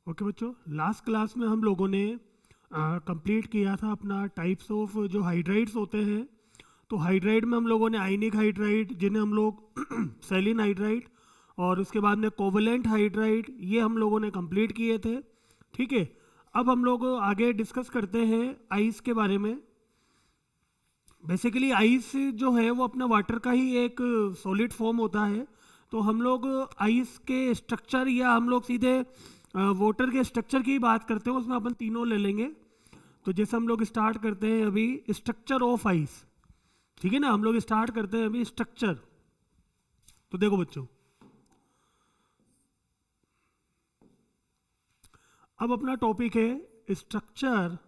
Okay बच्चों, last class में हम लोगों ने कंप्लीट किया था अपना टाइप्स ऑफ जो हाइड्राइड्स होते हैं। तो हाइड्राइड में हम लोगों ने आयनिक हाइड्राइड, जिन्हें हम लोग सेलिन हाइड्राइड, और उसके बाद में कोवलेंट हाइड्राइड, ये हम लोगों ने कंप्लीट किए थे। ठीक है, अब हम लोग आगे डिस्कस करते हैं आइस के बारे में। बेसिकली आइस जो है वो अपना वाटर का ही एक सॉलिड फॉर्म होता है। तो हम लोग आइस के स्ट्रक्चर, या हम लोग सीधे वाटर के स्ट्रक्चर की बात करते हैं, उसमें अपन तीनों ले लेंगे। तो जैसे हम लोग स्टार्ट करते हैं अभी स्ट्रक्चर ऑफ आइस, ठीक है ना। हम लोग स्टार्ट करते हैं अभी स्ट्रक्चर। तो देखो बच्चों, अब अपना टॉपिक है structure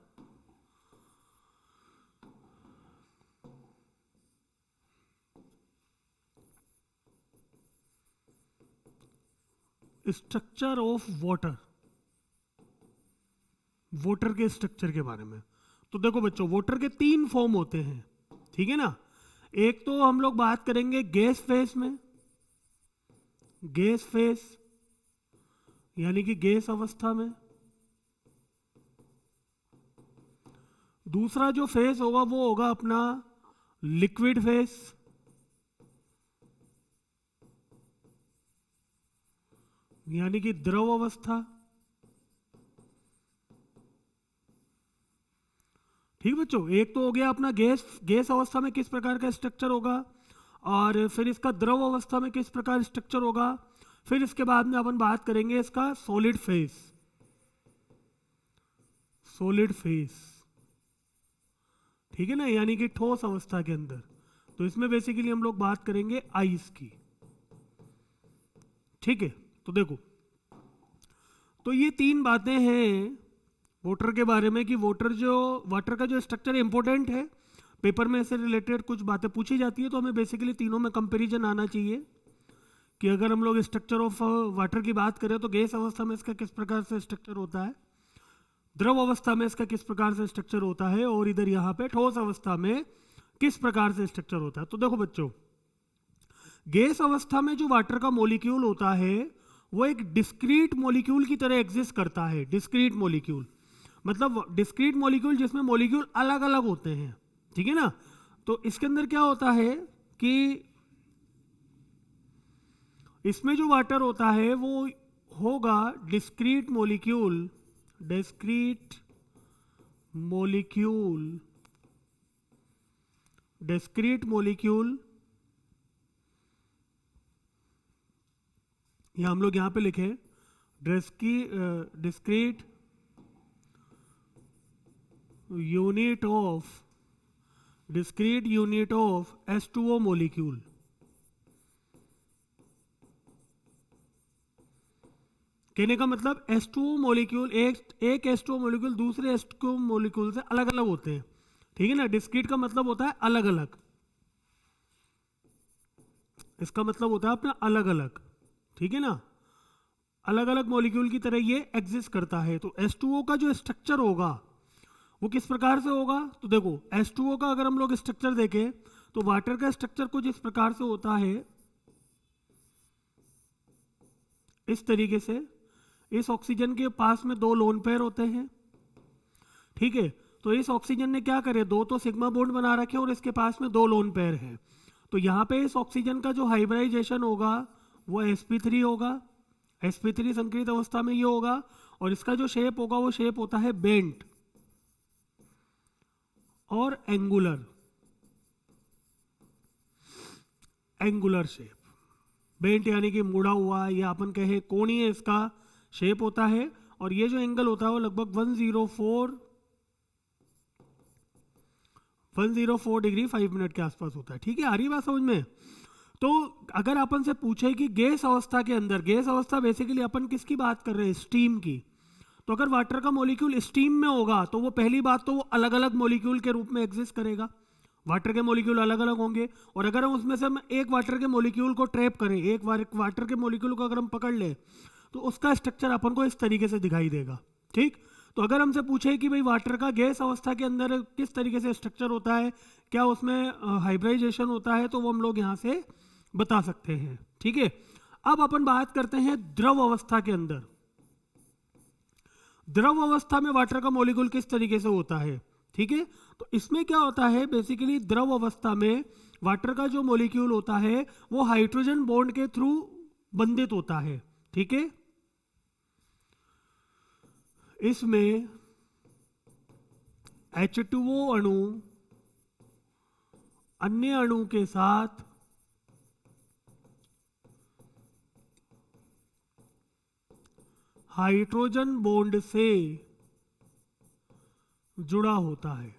structure of water, water के स्ट्रक्चर के बारे में। तो देखो बच्चों, वाटर के तीन फॉर्म होते हैं, ठीक है ना। एक तो हम लोग बात करेंगे गैस फेस में, गैस फेस यानी कि गैस अवस्था में। दूसरा जो फेस होगा वो होगा अपना लिक्विड फेस, यानी कि द्रव अवस्था। ठीक बच्चों, एक तो हो गया अपना गैस, गैस अवस्था में किस प्रकार का स्ट्रक्चर होगा, और फिर इसका द्रव अवस्था में किस प्रकार स्ट्रक्चर होगा। फिर इसके बाद में अपन बात करेंगे इसका सॉलिड फेस, सॉलिड फेस, ठीक है ना, यानी कि ठोस अवस्था के अंदर। तो इसमें बेसिकली हम लोग बात करेंगे आइस की। ठीक है, तो देखो, तो ये तीन बातें हैं वाटर के बारे में कि वाटर का जो स्ट्रक्चर इंपॉर्टेंट है। पेपर में इससे रिलेटेड कुछ बातें पूछी जाती है, तो हमें बेसिकली तीनों में कंपैरिजन आना चाहिए कि अगर हम लोग स्ट्रक्चर ऑफ वाटर की बात करें तो गैस अवस्था में इसका किस प्रकार से स्ट्रक्चर होता है, द्रव अवस्था में इसका किस प्रकार से स्ट्रक्चर होता है, और इधर यहाँ पे ठोस अवस्था में किस प्रकार से स्ट्रक्चर होता है। तो देखो बच्चों, गैस अवस्था में जो वाटर का मॉलिक्यूल होता है वो एक डिस्क्रीट मॉलिक्यूल की तरह एग्जिस्ट करता है। डिस्क्रीट मॉलिक्यूल मतलब डिस्क्रीट मॉलिक्यूल जिसमें मॉलिक्यूल अलग अलग होते हैं, ठीक है ना। तो इसके अंदर क्या होता है कि इसमें जो वाटर होता है वो होगा discrete molecule, discrete molecule, discrete molecule, या हम लोग यहां पे लिखे discrete unit of, discrete unit of H2O molecule. कहने का मतलब H2O मॉलिक्यूल, एक H2O मॉलिक्यूल दूसरे H2O मॉलिक्यूल से अलग अलग होते हैं, ठीक है ना। डिस्क्रीट का मतलब होता है अलग अलग, इसका मतलब होता है अपना अलग अलग, ठीक है ना। अलग अलग मॉलिक्यूल की तरह ये एग्जिस्ट करता है। तो H2O का जो स्ट्रक्चर होगा वो किस प्रकार से होगा। तो देखो, H2O का अगर हम लोग स्ट्रक्चर देखें तो वाटर का स्ट्रक्चर कुछ इस प्रकार से होता है, इस तरीके से। इस ऑक्सीजन के पास में दो लोन पेयर होते हैं, ठीक है। तो इस ऑक्सीजन ने क्या करे, दो तो सिग्मा बॉन्ड बना रखे और इसके पास में दो लोन पेयर है। तो यहाँ पे इस ऑक्सीजन का जो हाइब्रिडाइजेशन होगा वो sp3 होगा, sp3 संकरित अवस्था में ये होगा, और इसका जो शेप होगा वो शेप होता है बेंट और एंगुलर, एंगुलर शेप। बेंट यानी कि मुड़ा हुआ, या अपन कहे कोणीय इसका शेप होता है। और ये जो एंगल होता है वो लगभग 104 डिग्री 5 मिनट के आसपास होता है, ठीक है। आ रही बात समझ में। तो अगर अपन से पूछे कि गैस अवस्था के अंदर, गैस अवस्था बेसिकली अपन किसकी बात कर रहे हैं, स्टीम की। तो अगर वाटर का मॉलिक्यूल स्टीम में होगा तो वो पहली बात तो वो अलग अलग मॉलिक्यूल के रूप में एग्जिस्ट करेगा, वाटर के मॉलिक्यूल अलग अलग होंगे। और अगर हम उसमें से हम एक वाटर के मॉलिक्यूल को ट्रैप करें, एक वाटर के मॉलिक्यूल को अगर हम पकड़ लें तो उसका स्ट्रक्चर अपन को इस तरीके से दिखाई देगा, ठीक। तो अगर हमसे पूछे कि भाई वाटर का गैस अवस्था के अंदर किस तरीके से स्ट्रक्चर होता है, क्या उसमें हाइब्रिडाइजेशन होता है, तो वो हम लोग यहाँ से बता सकते हैं, ठीक है। अब अपन बात करते हैं द्रव अवस्था के अंदर। द्रव अवस्था में वाटर का मॉलिक्यूल किस तरीके से होता है, ठीक है। तो इसमें क्या होता है, बेसिकली द्रव अवस्था में वाटर का जो मॉलिक्यूल होता है वो हाइड्रोजन बॉन्ड के थ्रू बंधित होता है, ठीक है। इसमें H2O अणु अन्य अणु के साथ हाइड्रोजन बॉन्ड से जुड़ा होता है।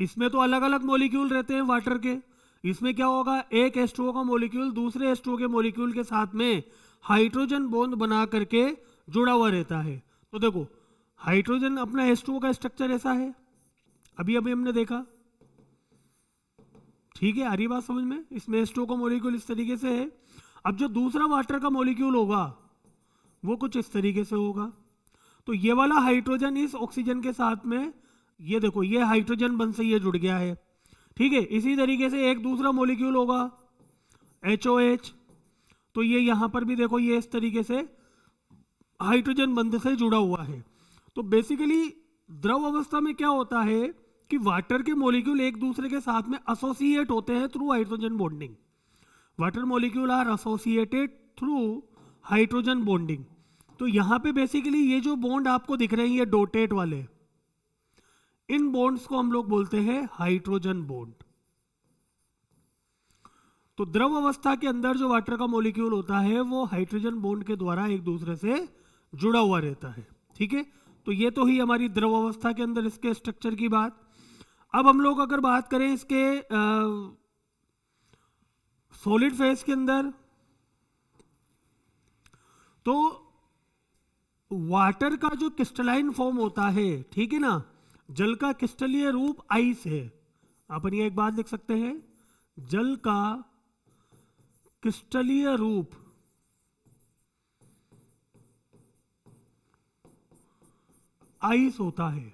इसमें तो अलग अलग मॉलिक्यूल रहते हैं वाटर के, इसमें क्या होगा, एक H2O का मॉलिक्यूल दूसरे H2O के मॉलिक्यूल के साथ में हाइड्रोजन बॉन्ड बना करके जुड़ा हुआ रहता है। तो देखो हाइड्रोजन अपना H2O का स्ट्रक्चर ऐसा है, अभी अभी हमने देखा, ठीक है, आ रही बात समझ में। इसमें H2O का मॉलिक्यूल इस तरीके से है। अब जो दूसरा वाटर का मॉलिक्यूल होगा वो कुछ इस तरीके से होगा। तो ये वाला हाइड्रोजन इस ऑक्सीजन के साथ में, ये देखो ये हाइड्रोजन बंध से ये जुड़ गया है, ठीक है। इसी तरीके से एक दूसरा मॉलिक्यूल होगा HOH, तो ये यहां पर भी देखो ये इस तरीके से हाइड्रोजन बंध से जुड़ा हुआ है। तो बेसिकली द्रव अवस्था में क्या होता है कि वाटर के मॉलिक्यूल एक दूसरे के साथ में एसोसिएट होते हैं through hydrogen bonding. Water molecule are associated through hydrogen bonding. तो यहां पे बेसिकली ये जो बॉन्ड आपको दिख रहे हैं ये डॉटेड वाले, इन बॉन्ड्स को हम लोग बोलते हैं हाइड्रोजन बॉन्ड। तो द्रव अवस्था के अंदर जो वाटर का मॉलिक्यूल होता है वो हाइड्रोजन बॉन्ड के द्वारा एक दूसरे से जुड़ा हुआ रहता है, ठीक है। तो ये तो ही हमारी द्रव अवस्था के अंदर इसके स्ट्रक्चर की बात। अब हम लोग अगर बात करें इसके सॉलिड फेज के अंदर, तो वाटर का जो क्रिस्टलाइन फॉर्म होता है, ठीक है ना, जल का क्रिस्टलीय रूप आइस है। अपन ये एक बात लिख सकते हैं, जल का क्रिस्टलीय रूप आइस होता है।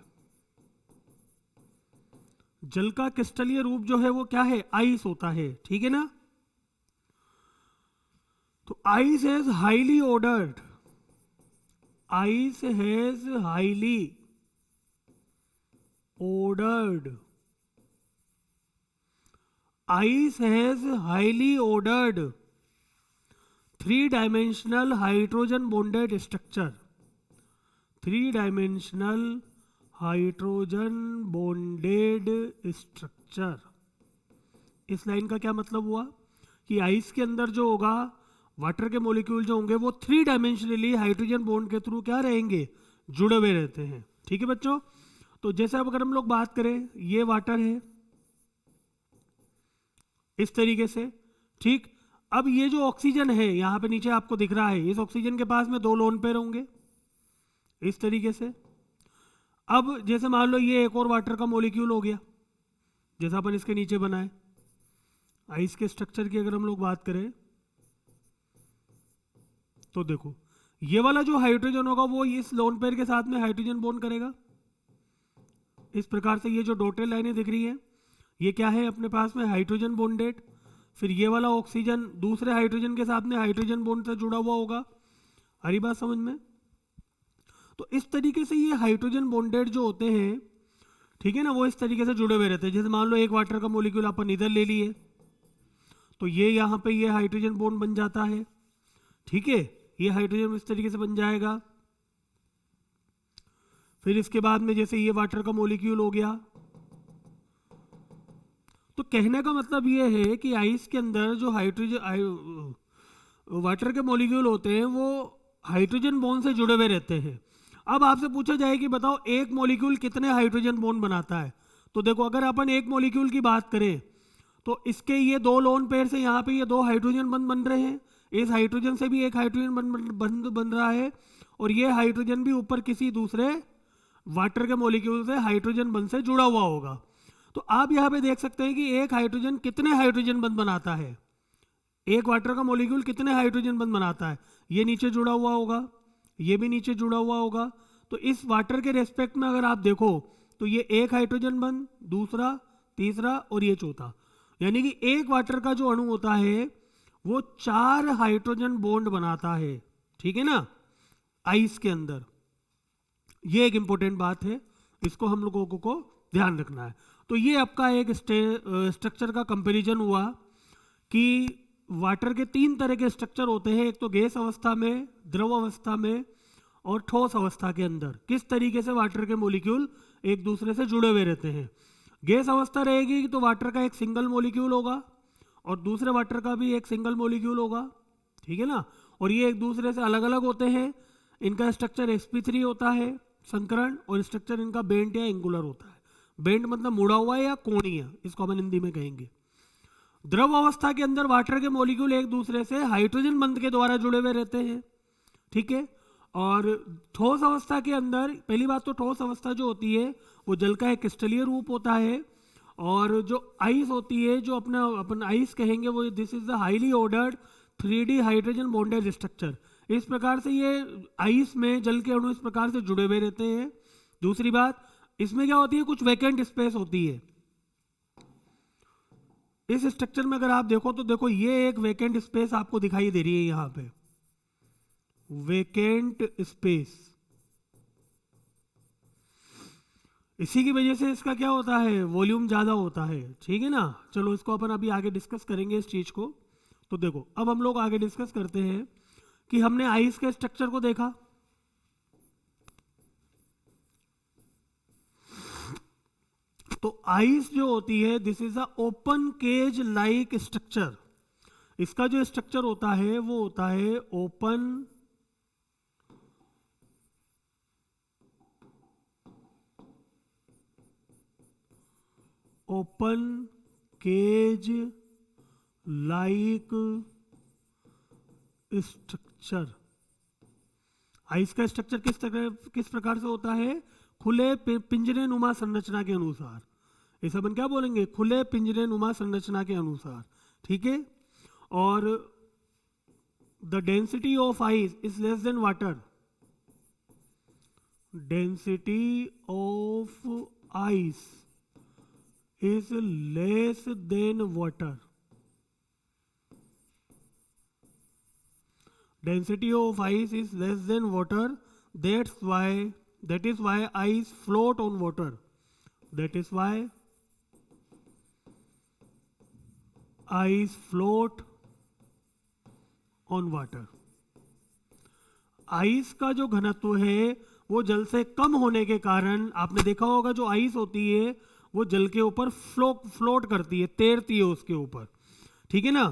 जल का क्रिस्टलीय रूप जो है वो क्या है, आइस होता है, ठीक है ना। तो ice has highly ordered, ice has highly ordered, ice has highly ordered three-dimensional hydrogen bonded structure, three-dimensional hydrogen bonded structure। इस लाइन का क्या मतलब हुआ कि आइस के अंदर जो होगा वाटर के मॉलिक्यूल जो होंगे वो थ्री डायमेंशनली हाइड्रोजन बॉन्ड के थ्रू क्या रहेंगे, जुड़े हुए रहते हैं, ठीक है बच्चों। तो जैसे अब अगर हम लोग बात करें, ये वाटर है इस तरीके से, ठीक। अब ये जो ऑक्सीजन है यहां पे नीचे आपको दिख रहा है, इस ऑक्सीजन के पास में दो लोन पेयर होंगे इस तरीके से। अब जैसे मान लो ये एक और वाटर का मॉलिक्यूल हो गया, जैसा अपन इसके नीचे बनाए। आइस के स्ट्रक्चर की अगर हम लोग बात करें तो देखो ये वाला जो हाइड्रोजन होगा वो इस लोन पेयर के साथ में हाइड्रोजन बॉन्ड करेगा इस प्रकार से। ये जो डॉटेड लाइनें दिख रही हैं ये क्या है, अपने पास में हाइड्रोजन बॉन्डेड। फिर ये वाला ऑक्सीजन दूसरे हाइड्रोजन के साथ में हाइड्रोजन बॉन्ड से जुड़ा हुआ होगा, हरी बात समझ में। तो इस तरीके से ये हाइड्रोजन बॉन्डेड जो होते हैं, ठीक है ना, वो इस तरीके से जुड़े हुए रहते हैं। जैसे मान लो एक वाटर का मॉलिक्यूल अपन इधर ले लिए तो ये यहाँ पे ये हाइड्रोजन बॉन्ड बन जाता है, ठीक है, ये हाइड्रोजन इस तरीके से बन जाएगा। फिर इसके बाद में जैसे ये वाटर का मॉलिक्यूल हो गया। तो कहने का मतलब ये है कि आइस के अंदर जो हाइड्रोजन वाटर के मॉलिक्यूल होते हैं वो हाइड्रोजन बॉन्ड से जुड़े हुए रहते हैं। अब आपसे पूछा जाए कि बताओ एक मॉलिक्यूल कितने हाइड्रोजन बॉन्ड बनाता है। तो देखो अगर अपन एक मॉलिक्यूल की बात करें तो इसके ये दो लोन पेयर से यहाँ पे ये दो हाइड्रोजन बंध बन रहे हैं, इस हाइड्रोजन से भी एक हाइड्रोजन बंध बन रहा है, और ये हाइड्रोजन भी ऊपर किसी दूसरे वाटर के मॉलिक्यूल से हाइड्रोजन बंध से जुड़ा हुआ होगा। तो आप यहाँ पे देख सकते हैं कि एक हाइड्रोजन कितने हाइड्रोजन बंध बनाता है, एक वाटर का मॉलिक्यूल कितने हाइड्रोजन बंध बनाता है। ये नीचे जुड़ा हुआ होगा, ये भी नीचे जुड़ा हुआ होगा। तो इस वाटर के रेस्पेक्ट में अगर आप देखो तो ये एक हाइड्रोजन बंध, दूसरा, तीसरा और ये चौथा, यानी कि एक वाटर का जो अणु होता है वो 4 हाइड्रोजन बॉन्ड बनाता है, ठीक है ना। आइस के अंदर। ये एक इंपॉर्टेंट बात है, इसको हम लोगों को ध्यान रखना है। तो ये आपका एक स्ट्रक्चर का कंपैरिजन हुआ कि वाटर के 3 तरह के स्ट्रक्चर होते हैं, एक तो गैस अवस्था में, द्रव अवस्था में और ठोस अवस्था के अंदर किस तरीके से वाटर के मॉलिक्यूल एक दूसरे से जुड़े हुए रहते हैं। गैस अवस्था रहेगी तो वाटर का एक सिंगल मॉलिक्यूल होगा और दूसरे वाटर का भी एक सिंगल मॉलिक्यूल होगा, ठीक है ना। और ये एक दूसरे से अलग अलग होते हैं, इनका स्ट्रक्चर sp3 होता है संकरण, और स्ट्रक्चर इनका बेंट या एंगुलर होता है। बेंट मतलब मुड़ा हुआ या कोणीय, इसको हम हिंदी में कहेंगे। द्रव अवस्था के अंदर वाटर के मॉलिक्यूल एक दूसरे से हाइड्रोजन बंध के द्वारा जुड़े हुए रहते हैं, ठीक है। और ठोस अवस्था के अंदर, पहली बात तो ठोस अवस्था जो होती है वो जल का एक क्रिस्टलीय रूप होता है, और जो आइस होती है, जो अपन आइस कहेंगे, वो this is the highly ordered 3D hydrogen bonded structure. इस प्रकार से ये आइस में जल के अणु इस प्रकार से जुड़े हुए रहते हैं। दूसरी बात, इसमें क्या होती है, कुछ वैकेंट स्पेस होती है। इस स्ट्रक्चर में अगर आप देखो तो देखो ये एक वैकेंट स्पेस आपको दिखाई दे रही है, यहां पे वैकेंट स्पेस। इसी की वजह से इसका क्या होता है, वॉल्यूम ज्यादा होता है, ठीक है ना। चलो इसको अपन अभी आगे डिस्कस करेंगे इस चीज को। तो देखो अब हम लोग आगे डिस्कस करते हैं कि हमने आइस के स्ट्रक्चर को देखा, तो आइस जो होती है this is a open cage like structure. इसका जो स्ट्रक्चर होता है वो होता है open cage like structure. Ice का स्ट्रक्चर किस प्रकार से होता है, खुले पिंजरे नुमा संरचना के अनुसार। इस अपन क्या बोलेंगे, खुले पिंजरे नुमा संरचना के अनुसार, ठीक है। और the density of ice is less than water. Density of ice is less than water. Density of ice is less than water. That is why ice float on water. That is why ice float on water. Ice का जो घनत्व है वो जल से कम होने के कारण आपने देखा होगा जो आइस होती है वो जल के ऊपर फ्लोट करती है, तैरती है उसके ऊपर, ठीक है ना।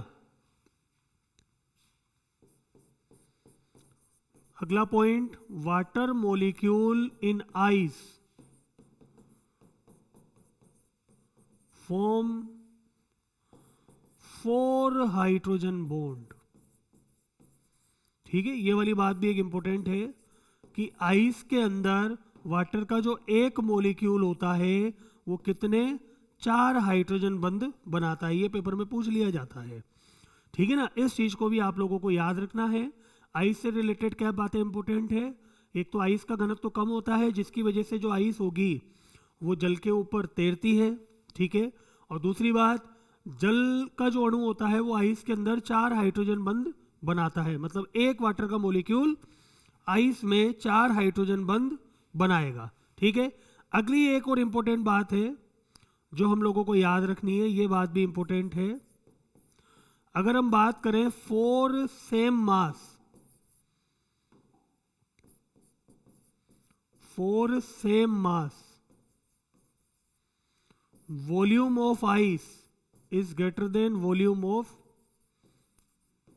अगला पॉइंट, वाटर मॉलिक्यूल इन आइस फॉर्म 4 हाइड्रोजन बॉन्ड, ठीक है। ये वाली बात भी एक इंपॉर्टेंट है कि आइस के अंदर वाटर का जो एक मॉलिक्यूल होता है वो कितने 4 हाइड्रोजन बंध बनाता है। ये पेपर में पूछ लिया जाता है, ठीक है ना। इस चीज को भी आप लोगों को याद रखना है। आइस से रिलेटेड क्या बातें इंपॉर्टेंट है, एक तो आइस का घनत्व तो कम होता है जिसकी वजह से जो आइस होगी वो जल के ऊपर तैरती है, ठीक है। और दूसरी बात, जल का जो अणु होता है वो आइस के अंदर 4 हाइड्रोजन बंध बनाता है, मतलब एक वाटर का मॉलिक्यूल आइस में 4 हाइड्रोजन बंध बनाएगा, ठीक है। अगली एक और इंपॉर्टेंट बात है जो हम लोगों को याद रखनी है, ये बात भी इंपॉर्टेंट है। अगर हम बात करें 4 same mass, 4 same mass, volume of ice is greater than volume of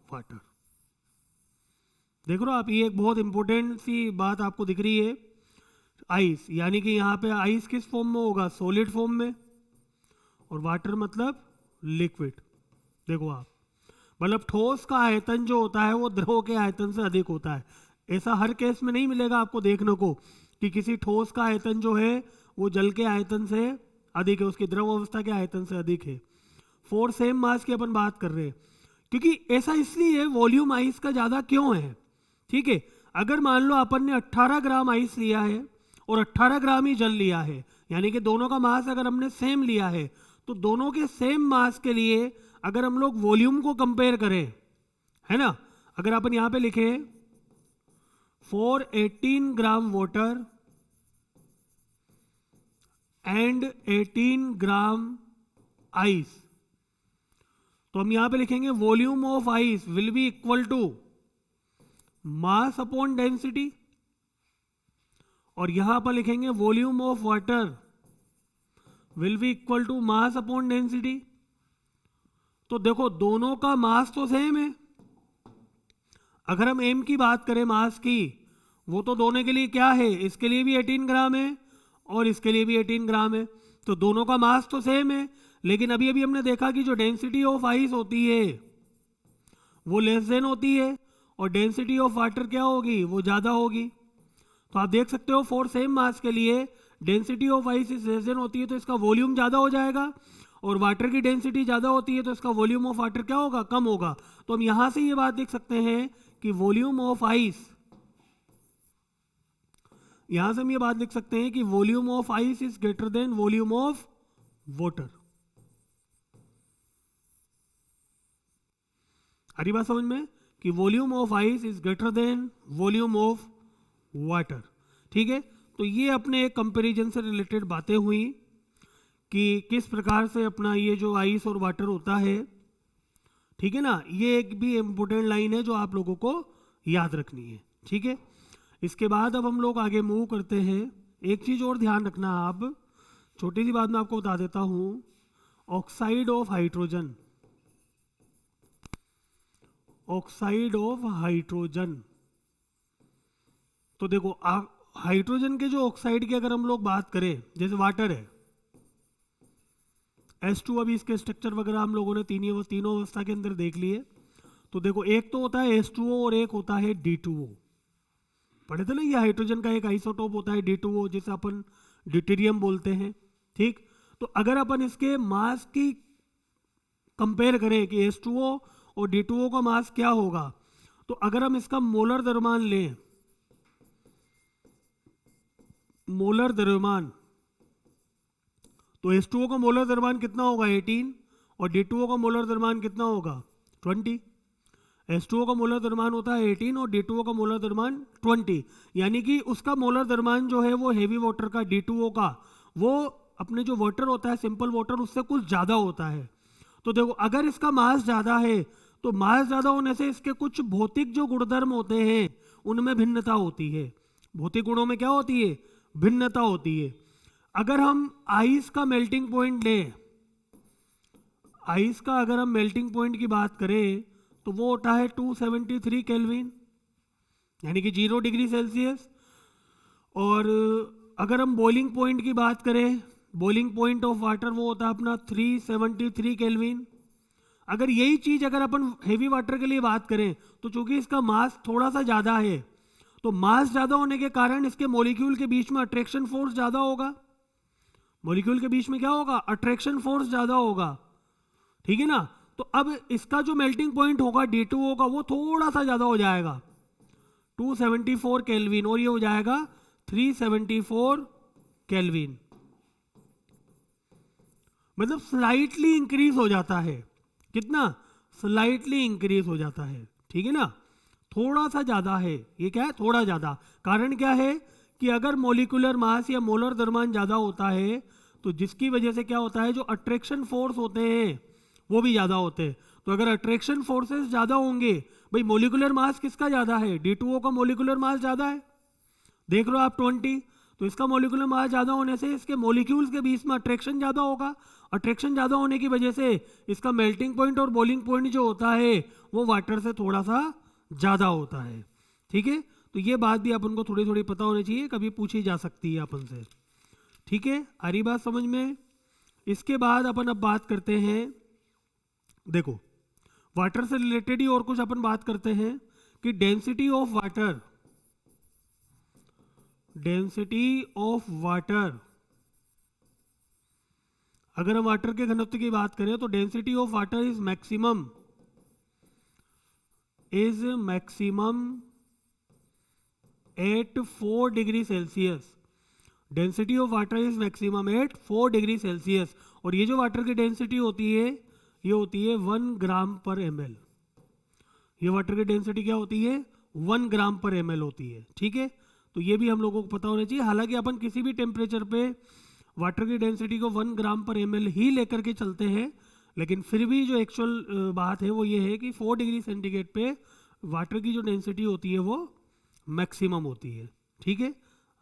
water। देख रहे हो आप, ये एक बहुत इंपॉर्टेंट सी बात आपको दिख रही है। आइस यानी कि यहाँ पे आइस किस फॉर्म में होगा, सॉलिड फॉर्म में, और वाटर मतलब लिक्विड। देखो आप, मतलब ठोस का आयतन जो होता है वो द्रव के आयतन से अधिक होता है। ऐसा हर केस में नहीं मिलेगा आपको देखने को कि किसी ठोस का आयतन जो है वो जल के आयतन से अधिक है, उसकी द्रव अवस्था के आयतन से अधिक है। 4 सेम मास की अपन बात कर रहे हैं क्योंकि ऐसा इसलिए वॉल्यूम आइस का ज्यादा क्यों है, ठीक है। अगर मान लो अपन ने 18 ग्राम आइस लिया है और 18 ग्राम ही जल लिया है, यानी कि दोनों का मास अगर हमने सेम लिया है, तो दोनों के सेम मास के लिए अगर हम लोग वॉल्यूम को कंपेयर करें, है ना, अगर अपन यहां पे लिखे for 18 gram water and 18 gram ice. तो हम यहां पे लिखेंगे volume of ice will be equal to mass upon density, और यहां पर लिखेंगे volume of water will be equal to mass upon density. तो देखो दोनों का मास तो सेम है। अगर हम एम की बात करें मास की, वो तो दोनों के लिए क्या है, इसके लिए भी 18 ग्राम है और इसके लिए भी 18 ग्राम है, तो दोनों का मास तो सेम है। लेकिन अभी अभी हमने देखा कि जो डेंसिटी ऑफ आइस होती है वो लेस देन होती है और डेंसिटी ऑफ वाटर क्या होगी, वो ज़्यादा होगी। तो आप देख सकते हो फॉर सेम मास के लिए density of ice is less than होती है तो इसका वॉल्यूम ज़्यादा हो जाएगा, और वाटर की डेंसिटी ज़्यादा होती है तो इसका वॉल्यूम ऑफ वाटर क्या होगा, कम होगा। तो हम यहां से ये बात देख सकते हैं कि वॉल्यूम ऑफ आइस, यहां से हम ये बात देख सकते हैं कि volume of ice is greater than volume of water. आ रही बात समझ में कि volume of ice is greater than volume of water. ठीक है, तो ये अपने एक कंपैरिजन से रिलेटेड बातें हुई कि किस प्रकार से अपना ये जो आइस और वाटर होता है। ठीक है ना, ये एक भी इंपॉर्टेंट लाइन है जो आप लोगों को याद रखनी है। ठीक है, इसके बाद अब हम लोग आगे मूव करते हैं। एक चीज और ध्यान रखना, आप छोटी सी बात मैं आपको बता देता हूं, oxide of hydrogen, oxide of hydrogen. तो देखो हाइड्रोजन के जो ऑक्साइड की अगर हम लोग बात करें, जैसे वाटर है H2, अभी इसके स्ट्रक्चर वगैरह हम लोगों ने तीनों अवस्था के अंदर देख लिए। तो देखो एक तो होता है H2O और एक होता है D2O। पढ़े थे ना, ये हाइड्रोजन का एक आइसोटोप होता है D2O, जिसे अपन ड्यूटेरियम बोलते हैं। ठीक, तो अगर अपन इसके मास की कंपेयर करें कि H2O और D2O का मास क्या होगा, तो अगर हम इसका मोलर द्रव्यमान लें, मोलर द्रव्यमान, तो H2O का मोलर द्रव्यमान कितना होगा 18, और D2O का मोलर द्रव्यमान कितना होगा 20। H2O का मोलर द्रव्यमान होता है 18 और D2O का मोलर द्रव्यमान 20, यानी कि उसका मोलर द्रव्यमान जो है वो हेवी वाटर का, D2O का, वो अपने जो वाटर होता है सिंपल वाटर उससे कुछ ज़्यादा होता है। तो देखो अगर इसका मास ज़्यादा है तो मास ज़्यादा होने से इसके कुछ भौतिक जो गुणधर्म होते हैं उनमें भिन्नता होती है। भौतिक गुणों में क्या होती है, भिन्नता होती है। अगर हम आइस का मेल्टिंग पॉइंट लें, आइस का अगर हम मेल्टिंग पॉइंट की बात करें तो वो होता है 273 केल्विन, यानी कि 0 डिग्री सेल्सियस। और अगर हम बॉइलिंग पॉइंट की बात करें, बॉइलिंग पॉइंट ऑफ वाटर वो होता है अपना 373 केल्विन। अगर यही चीज अगर अपन हेवी वाटर के लिए बात करें तो चूंकि इसका मास थोड़ा सा ज्यादा है, तो मास ज्यादा होने के कारण इसके मॉलिक्यूल के बीच में अट्रैक्शन फोर्स ज्यादा होगा। मॉलिक्यूल के बीच में क्या होगा, अट्रैक्शन फोर्स ज्यादा होगा। ठीक है ना, तो अब इसका जो मेल्टिंग पॉइंट होगा D2O का वो थोड़ा सा ज्यादा हो जाएगा 274 केल्विन, और ये हो जाएगा 374 केल्विन, मतलब स्लाइटली इंक्रीज हो जाता है। कितना, स्लाइटली इंक्रीज हो जाता है। ठीक है ना, थोड़ा सा ज्यादा है, ये क्या है, थोड़ा ज्यादा। कारण क्या है कि अगर मॉलिक्यूलर मास या मोलर द्रव्यमान ज्यादा होता है तो जिसकी वजह से क्या होता है, जो अट्रैक्शन फोर्स होते हैं वो भी ज्यादा होते हैं। तो अगर अट्रैक्शन फोर्सेस ज्यादा होंगे, भाई मॉलिक्यूलर मास किसका ज्यादा है, D2O का मॉलिक्यूलर मास ज्यादा है, देख लो आप 20, तो इसका मॉलिक्यूलर मास ज्यादा होने से इसके मॉलिक्यूल्स के बीच में अट्रैक्शन ज्यादा होगा। अट्रैक्शन ज्यादा होने की वजह से इसका मेल्टिंग पॉइंट और बॉइलिंग पॉइंट जो होता है वो वाटर से थोड़ा सा ज्यादा होता है। ठीक है, तो ये बात भी अपन को थोड़ी थोड़ी पता होनी चाहिए, कभी पूछी जा सकती है अपन से। ठीक है, आ रही बात समझ में। इसके बाद अपन अब बात करते हैं, देखो वाटर से रिलेटेड ही और कुछ अपन बात करते हैं कि density of water, density of water, अगर हम वाटर के घनत्व की बात करें तो density of water is maximum at 4 degree Celsius. Density of water is maximum at 4 degree Celsius, और ये जो वाटर की डेंसिटी होती है ये होती है 1 ग्राम पर ml। ये वाटर की डेंसिटी क्या होती है, 1 ग्राम पर ml होती है, ठीक है। तो ये भी हम लोगों को पता होना चाहिए। हालांकि अपन किसी भी टेम्परेचर पे वाटर की डेंसिटी को 1 ग्राम पर ml ही लेकर के चलते हैं, लेकिन फिर भी जो एक्चुअल बात है वो ये है कि 4 डिग्री सेंटीग्रेड पे वाटर की जो डेंसिटी होती है वो मैक्सिमम होती है, ठीक है।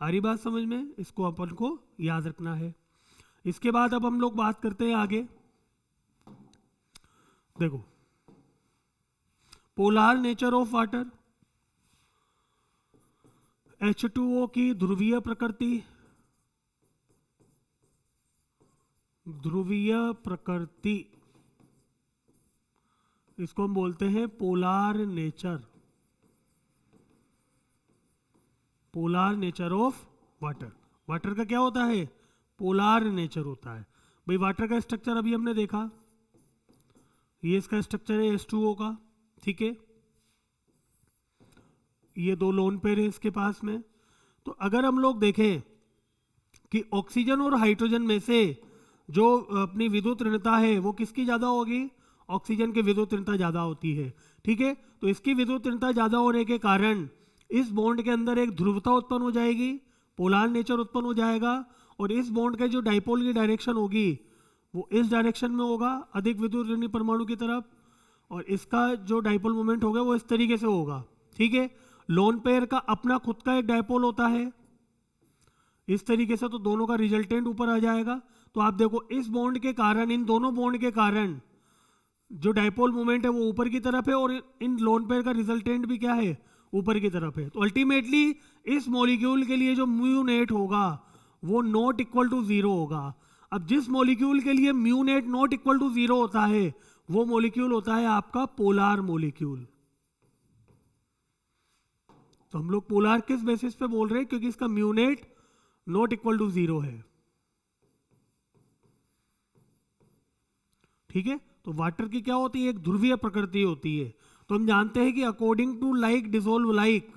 आ रही बात समझ में? इसको अपन को याद रखना है। इसके बाद अब हम लोग बात करते हैं आगे। देखो, polar nature of water, H2O की ध्रुवीय प्रकृति, ध्रुवीय प्रकृति इसको हम बोलते हैं polar nature, polar nature of water. Water का क्या होता है? पोलार नेचर होता है। भाई वाटर का स्ट्रक्चर अभी हमने देखा, ये इसका स्ट्रक्चर है H2O का, ठीक है। ये 2 लोन पेयर है इसके पास में। तो अगर हम लोग देखें कि ऑक्सीजन और हाइड्रोजन में से जो अपनी विद्युत ऋणता है वो किसकी ज्यादा होगी? ऑक्सीजन की विद्युत ऋणता ज्यादा होती है, ठीक है। तो इसकी विद्युत ऋणता ज्यादा होने के कारण इस बॉन्ड के अंदर एक ध्रुवता उत्पन्न हो जाएगी, पोलार नेचर उत्पन्न हो जाएगा, और इस बॉन्ड के जो डाइपोल की डायरेक्शन होगी वो इस डायरेक्शन में होगा, अधिक विद्युत ऋणी परमाणु की तरफ, और इसका जो डाइपोल मोमेंट होगा वो इस तरीके से होगा, ठीक है। लोन पेयर का अपना खुद का एक डाइपोल होता है इस तरीके से, तो दोनों का रिजल्टेंट ऊपर आ जाएगा। तो आप देखो इस बॉन्ड के कारण, इन दोनों बॉन्ड के कारण जो डाइपोल मोमेंट है वो ऊपर की तरफ है, और इन लोन पेयर का रिजल्टेंट भी क्या है? ऊपर की तरफ है। तो अल्टीमेटली इस मॉलिक्यूल के लिए जो म्यू नेट होगा वो नॉट इक्वल टू 0 होगा। अब जिस मॉलिक्यूल के लिए mu net not equal to 0 होता है वो मॉलिक्यूल होता है आपका पोलार मॉलिक्यूल। तो हम लोग पोलार किस बेसिस पे बोल रहे हैं? क्योंकि इसका mu net not equal to 0 है, ठीक है। तो वाटर की क्या होती है? एक ध्रुवीय प्रकृति होती है। तो हम जानते हैं कि according to like dissolve like,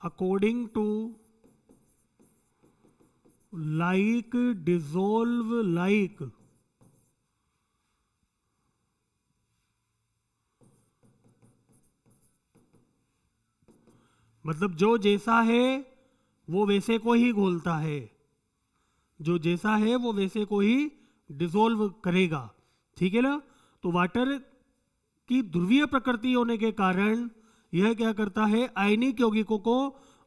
according to like dissolve like, मतलब जो जैसा है वो वैसे को ही घोलता है, जो जैसा है वो वैसे को ही डिसोल्व करेगा, ठीक है ना। तो वाटर की ध्रुवीय प्रकृति होने के कारण यह क्या करता है? आयनिक यौगिकों को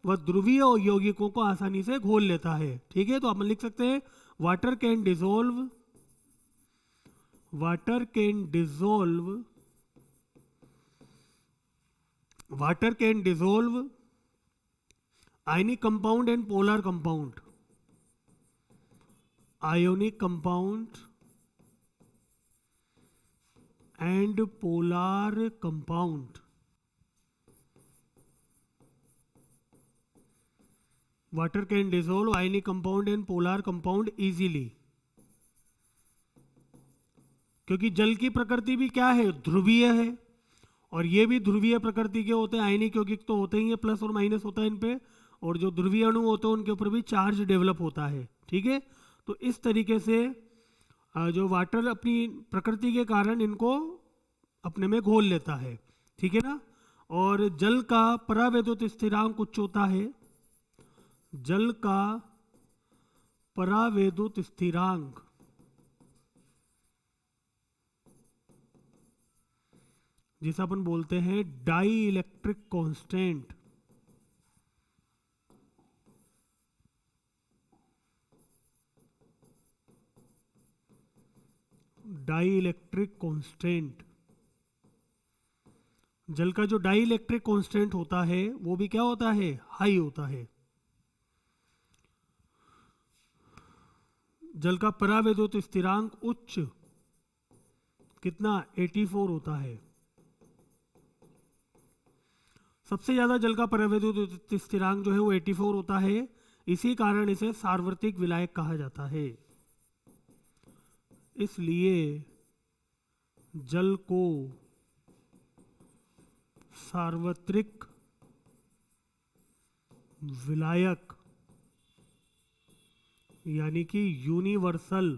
व ध्रुवीय यौगिकों को आसानी से घोल लेता है, ठीक है। तो आप लिख सकते हैं water can dissolve, water can dissolve, water can dissolve ionic compound and polar compound, ionic compound and polar compound, water can dissolve ionic compound and polar compound easily, क्योंकि जल की प्रकृति भी क्या है? ध्रुवीय है, और ये भी ध्रुवीय प्रकृति के होते हैं। आयनिक यौगिक तो होते ही है, प्लस और माइनस होता है इन पे, और जो ध्रुवीय अणु होते हैं उनके ऊपर भी चार्ज डेवलप होता है, ठीक है। तो इस तरीके से जो वाटर अपनी प्रकृति के कारण इनको अपने में घोल लेता है, ठीक है ना। और जल का परावैद्युत स्थिरांक उच्च होता है, जल का परावैद्युत स्थिरांक जिसे अपन बोलते हैं dielectric constant, dielectric constant, जल का जो डाई इलेक्ट्रिक कांस्टेंट होता है वो भी क्या होता है? हाई होता है। जल का परावैद्युत स्थिरांक उच्च कितना? 84 होता है। सबसे ज्यादा जल का परावैद्युत स्थिरांक जो है वो 84 होता है, इसी कारण इसे सार्वत्रिक विलायक कहा जाता है। इसलिए जल को सार्वत्रिक विलायक यानी कि यूनिवर्सल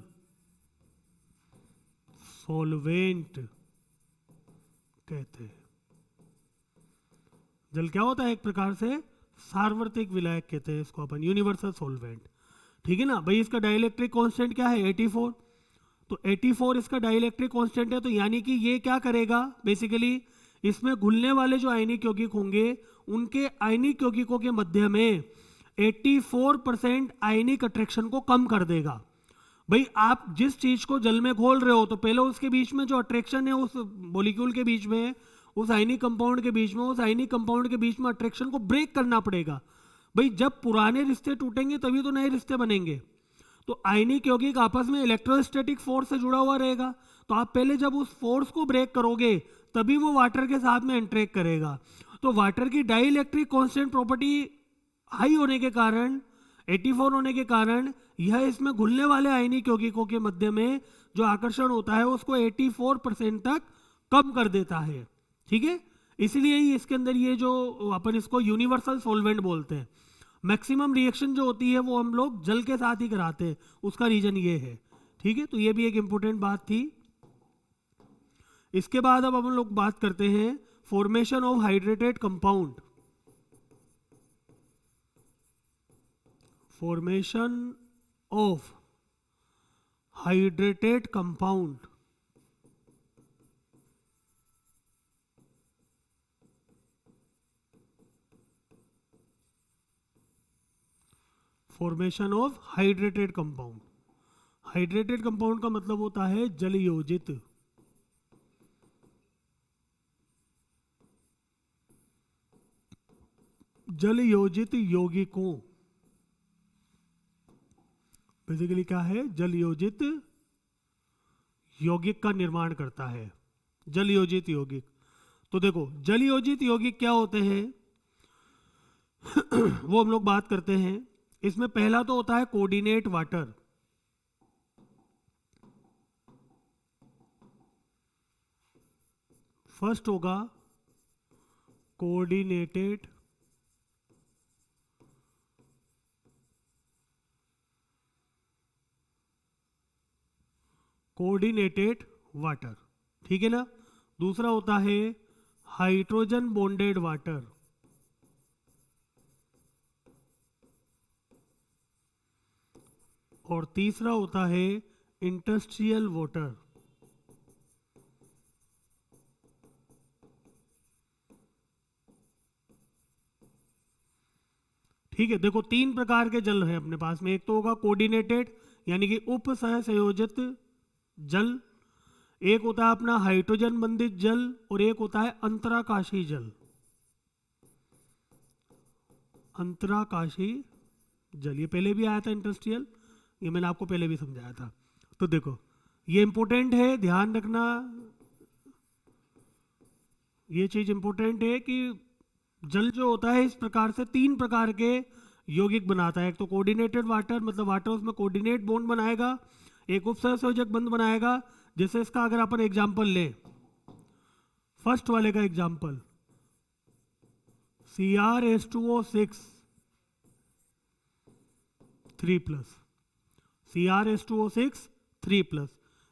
सॉल्वेंट कहते हैं। जल क्या होता है? एक प्रकार से सार्वत्रिक विलायक कहते हैं इसको अपन, यूनिवर्सल सॉल्वेंट। ठीक है ना भाई। इसका डाइलेक्ट्रिक कांस्टेंट क्या है? 84। तो 84 इसका डाइलेक्ट्रिक कांस्टेंट है, तो यानी कि ये क्या करेगा बेसिकली, इसमें घुलने वाले जो आयनिक यौगिक होंगे उनके आयनिक यौगिकों के मध्य में 84% आयनिक अट्रैक्शन को कम कर देगा। भाई आप जिस चीज को जल में घोल रहे हो तो पहले उसके बीच में जो अट्रैक्शन है उस मॉलिक्यूल के बीच में, उस आयनिक कंपाउंड के बीच में, उस आयनिक कंपाउंड के बीच में अट्रैक्शन को ब्रेक करना पड़ेगा। भाई जब पुराने रिश्ते टूटेंगे तभी तो नए रिश्ते बनेंगे। तो आयनिक यौगिक आपस में इलेक्ट्रोस्टैटिक फोर्स से जुड़ा हुआ रहेगा, तो आप पहले जब उस फोर्स को ब्रेक करोगे तभी वो वाटर के साथ में इंटरेक्ट करेगा। तो वाटर की डाइलेक्ट्रिक कांस्टेंट प्रॉपर्टी हाई होने के कारण, 84 होने के कारण, यह इसमें घुलने वाले आयनिक यौगिकों के मध्य में जो आकर्षण होता है उसको 84% तक कम कर देता है। ठीक है, इसलिए ही इसके अंदर ये जो अपन इसको यूनिवर्सल सॉल्वेंट बोलते हैं। मैक्सिमम रिएक्शन जो होती है वो हम लोग जल के साथ ही कराते हैं, उसका रीजन ये है। ठीक है, तो ये भी एक इंपॉर्टेंट बात थी। इसके बाद अब हम लोग बात करते हैं formation of hydrated compound. Formation of hydrated compound. Formation of hydrated compound. Hydrated compound का मतलब होता है जल योजित। जल योजित यौगिकों, बेसिकली क्या है? जल योजित यौगिक का निर्माण करता है जल योजित यौगिक। तो देखो जल योजित यौगिक क्या होते हैं वो हम लोग बात करते हैं। इसमें पहला तो होता है कोऑर्डिनेट वाटर। फर्स्ट होगा कोऑर्डिनेटेड वाटर। ठीक है ना। दूसरा होता है हाइड्रोजन बॉन्डेड वाटर। और तीसरा होता है इंडस्ट्रियल वाटर। ठीक है, देखो तीन प्रकार के जल है अपने पास में। एक तो होगा कोऑर्डिनेटेड यानी कि उप सह संयोजित जल, एक होता है अपना हाइड्रोजन बंधित जल, और एक होता है अंतराकाशी जल। अंतराकाशी जल ये पहले भी आया था इंडस्ट्रियल, ये मैंने आपको पहले भी समझाया था। तो देखो ये इंपॉर्टेंट है, ध्यान रखना। ये चीज इंपॉर्टेंट है कि जल जो होता है इस प्रकार से तीन प्रकार के यौगिक बनाता है। एक तो कोऑर्डिनेटेड वाटर, मतलब वाटर उसमें कोऑर्डिनेट बॉन्ड बनाएगा, एक उपसहसंयोजक बंध बनाएगा। जैसे इसका अगर अपन एग्जांपल लें, फर्स्ट वाले का एग्जांपल CrH2O6 3+, CrH2O6 3+,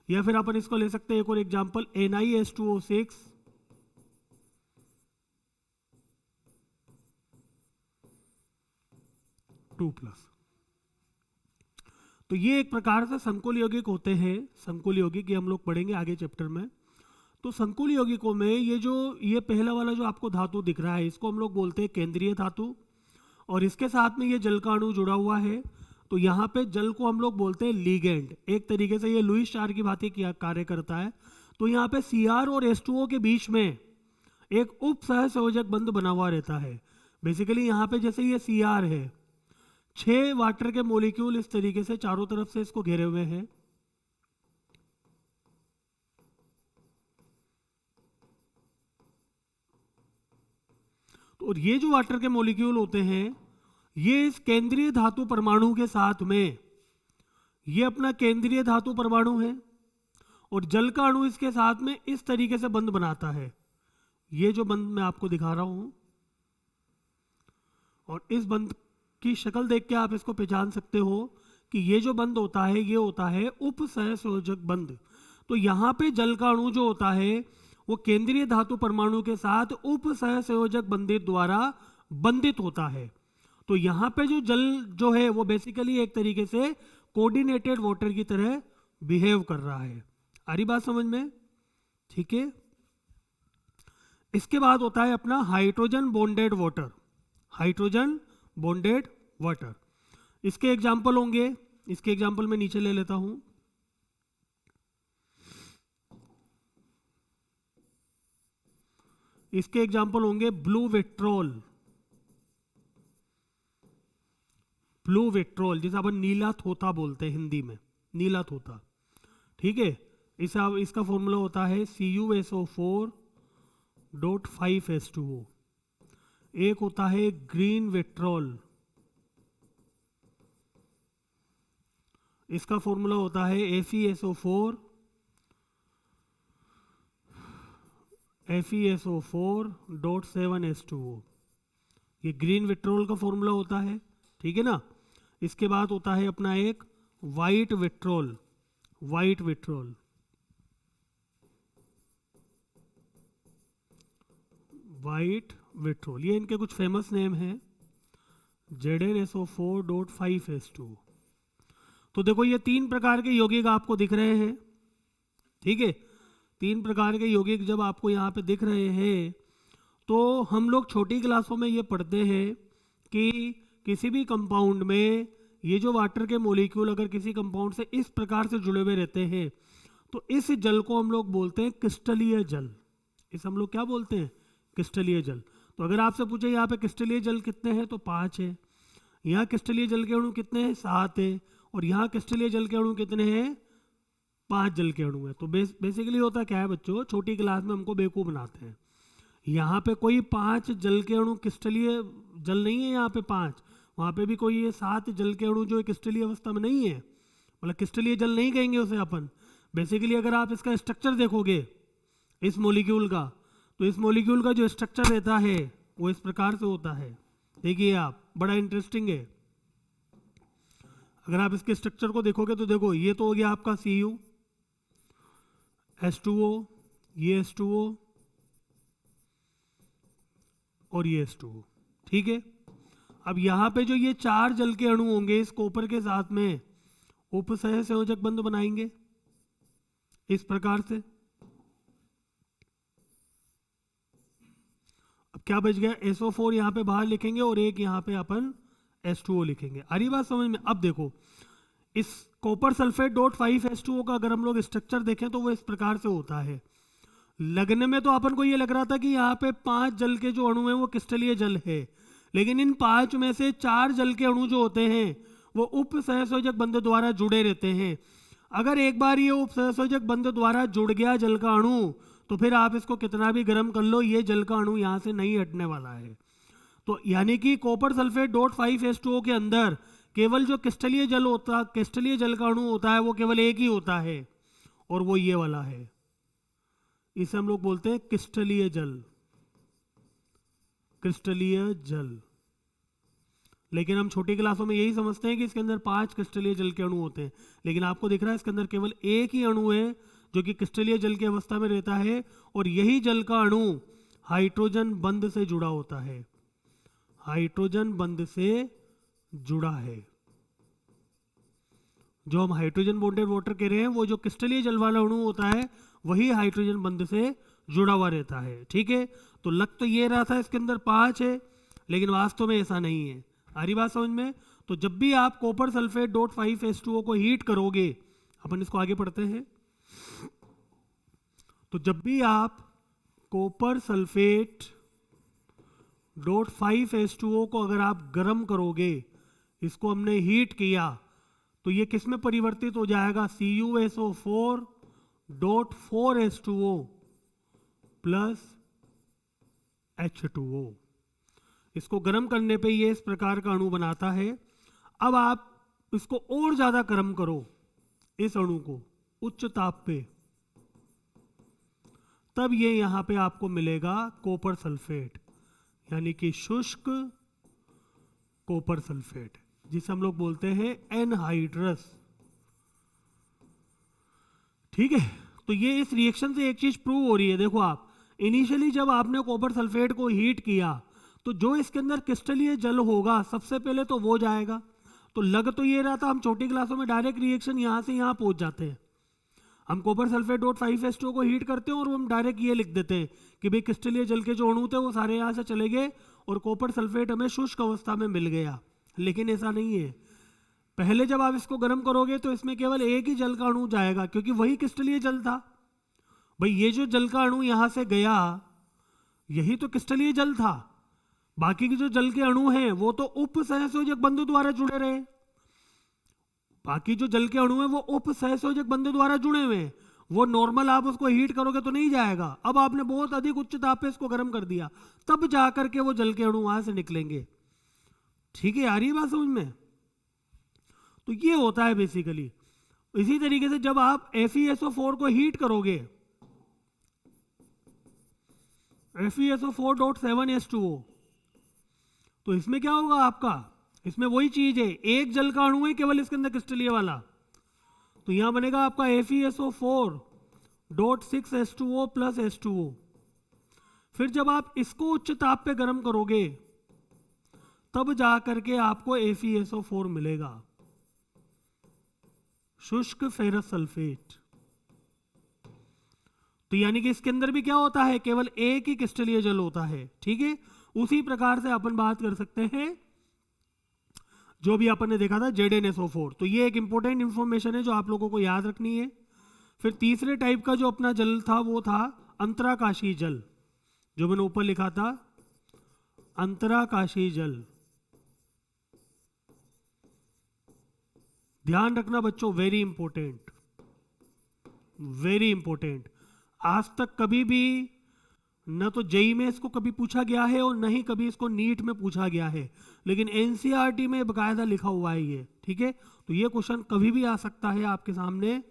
या फिर अपन इसको ले सकते हैं एक और एग्जांपल NiH2O6 2+। तो ये एक प्रकार से संकुल यौगिक होते हैं। संकुल यौगिक ये हम लोग पढ़ेंगे आगे चैप्टर में। तो संकुल यौगिकों में ये पहला वाला जो आपको धातु दिख रहा है इसको हम लोग बोलते हैं केंद्रीय धातु, और इसके साथ में ये जल का अणु जुड़ा हुआ है। तो यहाँ पे जल को हम लोग बोलते हैं लीगेंड। एक तरीके से ये लुईस स्टार की भांति कार्य करता है। तो यहाँ पे Cr और H2O के बीच में एक उप सहसंयोजक बंध बना हुआ रहता है। बेसिकली यहाँ पे जैसे ये Cr है, 6 वाटर के मॉलिक्यूल इस तरीके से चारों तरफ से इसको घेरे हुए हैं। तो और ये जो वाटर के मॉलिक्यूल होते हैं ये इस केंद्रीय धातु परमाणु के साथ में, ये अपना केंद्रीय धातु परमाणु है और जल का अणु इसके साथ में इस तरीके से बंध बनाता है। ये जो बंध मैं आपको दिखा रहा हूं, और इस बंध की शक्ल देख के आप इसको पहचान सकते हो कि ये जो बंध होता है ये होता है उप सहसंयोजक बंध। तो यहाँ पे जल का अणु जो होता है वो केंद्रीय धातु परमाणु के साथ उप सहसंयोजक बंधित द्वारा बंधित होता है। तो यहाँ पे जो जल जो है वो बेसिकली एक तरीके से कोऑर्डिनेटेड वाटर की तरह बिहेव कर रहा है। आ रही बात समझ में? ठीक है। इसके बाद होता है अपना hydrogen bonded water. Hydrogen bonded water, इसके एग्जाम्पल होंगे, इसके एग्जाम्पल मैं नीचे ले लेता हूं। इसके एग्जाम्पल होंगे ब्लू विट्रोल। ब्लू विट्रोल जिसे अपन नीला थोथा बोलते हैं हिंदी में, नीला थोथा। ठीक है। इसका फॉर्मूला होता है CuSO4.5H2O। एक होता है ग्रीन विट्रोल, इसका फॉर्मूला होता है FeSO4.7H2O। ये ग्रीन विट्रोल का फॉर्मूला होता है, ठीक है ना। इसके बाद होता है अपना एक white vitriol. White vitriol, white vitriol, ये इनके कुछ फेमस नेम हैं। ZnSO4.5H2O। तो देखो ये तीन प्रकार के यौगिक आपको दिख रहे हैं, ठीक है। तीन प्रकार के यौगिक जब आपको यहाँ पे दिख रहे हैं तो हम लोग छोटी क्लासों में ये पढ़ते हैं कि किसी भी कंपाउंड में ये जो वाटर के मॉलिक्यूल अगर किसी कंपाउंड से इस प्रकार से जुड़े हुए रहते हैं तो इस जल को हम लोग बोलते हैं क्रिस्टलीय जल। इस हम लोग क्या बोलते हैं? क्रिस्टलीय जल। तो अगर आपसे पूछे यहाँ पे क्रिस्टलीय जल कितने हैं तो 5 है, यहाँ क्रिस्टलीय जल के अणु कितने हैं 7 है, और यहाँ क्रिस्टलीय जल के अणु कितने हैं 5 जल के अणु है। तो बेसिकली होता क्या है बच्चों, छोटी क्लास में हमको बेवकूफ़ बनाते हैं। यहाँ पे कोई 5 जल के अणु क्रिस्टलीय जल नहीं है, यहाँ पे 5, वहाँ पे भी कोई ये 7 जल के अणु जो क्रिस्टलीय अवस्था में नहीं है, मतलब क्रिस्टलीय जल नहीं कहेंगे उसे अपन। बेसिकली अगर आप इसका स्ट्रक्चर देखोगे इस मॉलिक्यूल का, तो इस मॉलिक्यूल का जो स्ट्रक्चर रहता है वो इस प्रकार से होता है। देखिए आप, बड़ा इंटरेस्टिंग है। अगर आप इसके स्ट्रक्चर को देखोगे तो देखो ये तो हो गया आपका Cu H2O, ये H2O और ये H2O, ठीक है। अब यहाँ पे जो ये 4 जल के अणु होंगे इस कॉपर के साथ में उपसह संयोजक बंध बनाएंगे इस प्रकार से। अब क्या बच गया, SO4 यहाँ पे बाहर लिखेंगे और एक यहाँ पे अपन H2O लिखेंगे। आ रही बात समझ में? अब देखो इस कॉपर सल्फेट .5H2O का अगर हम लोग स्ट्रक्चर देखें तो वो इस प्रकार से होता है। लगने में तो अपन को ये लग रहा था कि यहाँ पे 5 जल के जो अणु हैं वो क्रिस्टलीय जल है, लेकिन इन 5 में से 4 जल के अणु जो होते हैं वो उप सहसंयोजक बंध द्वारा जुड़े रहते हैं। अगर एक बार ये उप सहसंयोजक बंध द्वारा जुड़ गया जल का अणु तो फिर आप इसको कितना भी गर्म कर लो, ये जल का अणु यहाँ से नहीं हटने वाला है। तो यानी कि कॉपर सल्फेट .5H2O के अंदर केवल जो क्रिस्टलीय जल होता, क्रिस्टलीय जल का अणु होता है वो केवल एक ही होता है और वो ये वाला है। इसे हम लोग बोलते हैं क्रिस्टलीय जल। क्रिस्टलीय जल। लेकिन हम छोटी क्लासों में यही समझते हैं कि इसके अंदर 5 क्रिस्टलीय जल के अणु होते हैं, लेकिन आपको दिख रहा है इसके अंदर केवल एक ही अणु है जो कि क्रिस्टलीय जल की अवस्था में रहता है, और यही जल का अणु हाइड्रोजन बंध से जुड़ा होता है। हाइड्रोजन बंध से जुड़ा है। जो हम हाइड्रोजन बॉन्डेड वाटर कह रहे हैं वो जो क्रिस्टलीय जल वाला अणु होता है वही हाइड्रोजन बंध से जुड़ा हुआ रहता है, ठीक है। तो लग तो ये रहा था इसके अंदर 5 है, लेकिन वास्तव में ऐसा नहीं है। आ रही बात समझ में? तो जब भी आप कॉपर सल्फेट .5H2O को हीट करोगे, अपन इसको आगे पढ़ते हैं, तो जब भी आप कॉपर सल्फेट .5H2O को अगर आप गर्म करोगे, इसको हमने हीट किया, तो ये किस में परिवर्तित हो जाएगा, CuSO4.4H2O प्लस H2O। इसको गर्म करने पे ये इस प्रकार का अणु बनाता है। अब आप इसको और ज्यादा गर्म करो, इस अणु को उच्च ताप पे, तब ये यहां पे आपको मिलेगा कॉपर सल्फेट, यानी कि शुष्क कॉपर सल्फेट, जिसे हम लोग बोलते हैं एनहाइड्रस, ठीक है। तो ये इस रिएक्शन से एक चीज प्रूव हो रही है। देखो आप, इनिशियली जब आपने कॉपर सल्फेट को हीट किया तो जो इसके अंदर क्रिस्टलीय जल होगा सबसे पहले तो वो जाएगा। तो लग तो ये रहा था हम छोटी क्लासों में डायरेक्ट रिएक्शन यहां से यहां पहुंच जाते हैं। हम कॉपर सल्फेट डॉट 5H2O को हीट करते हैं और हम डायरेक्ट ये लिख देते हैं कि भाई क्रिस्टलीय जल के जो अणु थे वो सारे यहां से चले गए और कॉपर सल्फेट हमें शुष्क अवस्था में मिल गया। लेकिन ऐसा नहीं है। पहले जब आप इसको गर्म करोगे तो इसमें केवल एक ही जल का अणु जाएगा, क्योंकि वही क्रिस्टलीय जल था। भाई ये जो जल का अणु यहां से गया यही तो क्रिस्टलीय जल था। बाकी के जो जल के अणु हैं वो तो उप सहसंयोजक बंधु द्वारा जुड़े रहे। बाकी जो जल के अणु हैं वो उप सहसंयोजक बंधु द्वारा जुड़े हुए हैं। वो नॉर्मल आप उसको हीट करोगे तो नहीं जाएगा। अब आपने बहुत अधिक उच्च ताप पे इसको गर्म कर दिया, तब जाकर के वो जल के अणु वहां से निकलेंगे। ठीक है, आ रही है बात समझ में? तो ये होता है बेसिकली। इसी तरीके से जब आप FeSO4 को हीट करोगे, FeSO4.7H2O, तो इसमें क्या होगा आपका? इसमें वही चीज है, एक जल का अणु है केवल इसके अंदर क्रिस्टलीय वाला। तो यहां बनेगा आपका FeSO4.6H2O प्लस H2O। फिर जब आप इसको उच्च ताप पे गर्म करोगे तब जाकर के आपको FeSO4 मिलेगा, शुष्क फेरस सल्फेट। तो यानी कि इसके अंदर भी क्या होता है? केवल एक ही क्रिस्टलीय जल होता है। ठीक है, उसी प्रकार से अपन बात कर सकते हैं जो भी अपन ने देखा था ZnSO4। तो ये एक इंपॉर्टेंट इंफॉर्मेशन है जो आप लोगों को याद रखनी है। फिर तीसरे टाइप का जो अपना जल था वो था अंतराकाशीय जल, जो मैंने ऊपर लिखा था अंतराकाशीय जल। ध्यान रखना बच्चों, वेरी इंपॉर्टेंट, वेरी इंपॉर्टेंट। आज तक कभी भी न तो जेई में इसको कभी पूछा गया है और न ही कभी इसको नीट में पूछा गया है, लेकिन एनसीईआरटी में बकायदा लिखा हुआ है ये। ठीक है, तो ये क्वेश्चन कभी भी आ सकता है आपके सामने।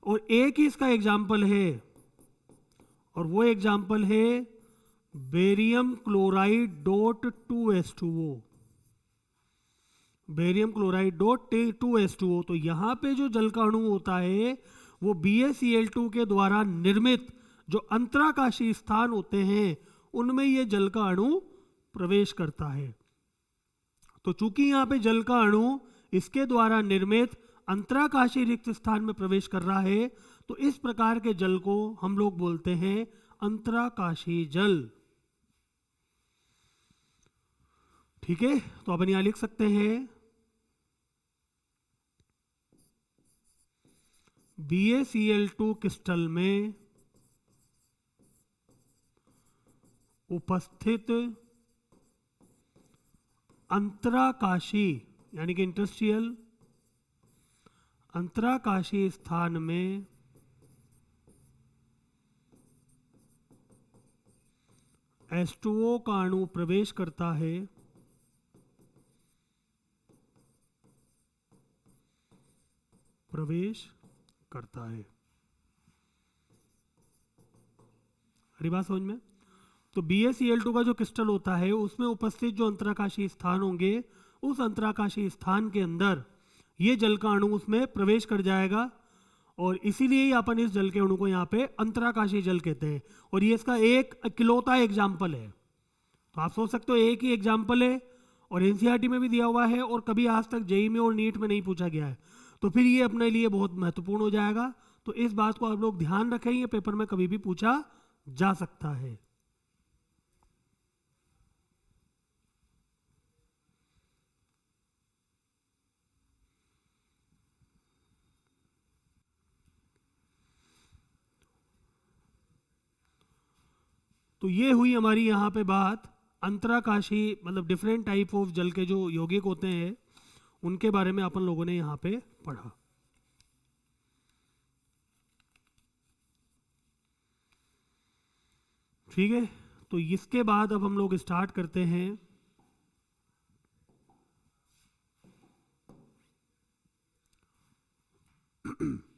और एक ही इसका एग्जाम्पल है, और वो एग्जाम्पल है barium chloride dot 2H2O। Barium chloride dot 2H2O। तो यहां पे जो जल का अणु होता है वो BaCl2 के द्वारा निर्मित जो अंतराकाशीय स्थान होते हैं उनमें ये जल का अणु प्रवेश करता है। तो चूंकि यहां पे जल का अणु इसके द्वारा निर्मित अंतराकाशीय रिक्त स्थान में प्रवेश कर रहा है, तो इस प्रकार के जल को हम लोग बोलते हैं अंतराकाशीय जल। ठीक है, तो अपन यहां लिख सकते हैं BaCl2 क्रिस्टल में उपस्थित अंतराकाशीय यानी कि इंटरस्टिशियल अंतराकाशीय स्थान में H2O का अणु प्रवेश करता है, प्रवेश करता है। हरी बात समझ में? तो BaCl2 का जो क्रिस्टल होता है उसमें उपस्थित जो अंतराकाशीय स्थान होंगे, उस अंतराकाशीय स्थान के अंदर ये जल का अणु उसमें प्रवेश कर जाएगा, और इसीलिए ही अपन इस जल के अणु को यहाँ पे अंतराकाशीय जल कहते हैं। और ये इसका एक इकलौता एग्जाम्पल है। तो आप सोच सकते हो एक ही एग्जाम्पल है और एनसीईआरटी में भी दिया हुआ है और कभी आज तक जेई में और नीट में नहीं पूछा गया है, तो फिर ये अपने लिए बहुत महत्वपूर्ण हो जाएगा। तो इस बात को आप लोग ध्यान रखें, ये पेपर में कभी भी पूछा जा सकता है। तो ये हुई हमारी यहाँ पे बात अंतराकाशीय, मतलब डिफरेंट टाइप ऑफ जल के जो यौगिक होते हैं उनके बारे में अपन लोगों ने यहाँ पे पढ़ा। ठीक है, तो इसके बाद अब हम लोग स्टार्ट करते हैं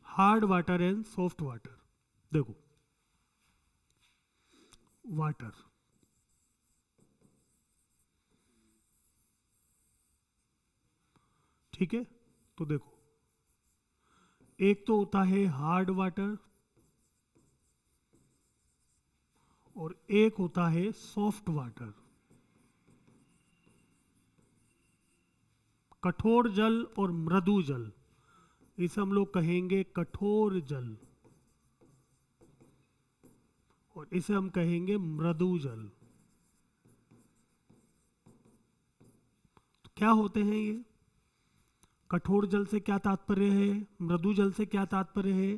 hard water and soft water. देखो वाटर, ठीक है, तो देखो एक तो होता है हार्ड वाटर और एक होता है सॉफ्ट वाटर। कठोर जल और मृदु जल, इसे हम लोग कहेंगे कठोर जल, और इसे हम कहेंगे मृदु जल। तो क्या होते हैं ये? कठोर जल से क्या तात्पर्य है, मृदु जल से क्या तात्पर्य है?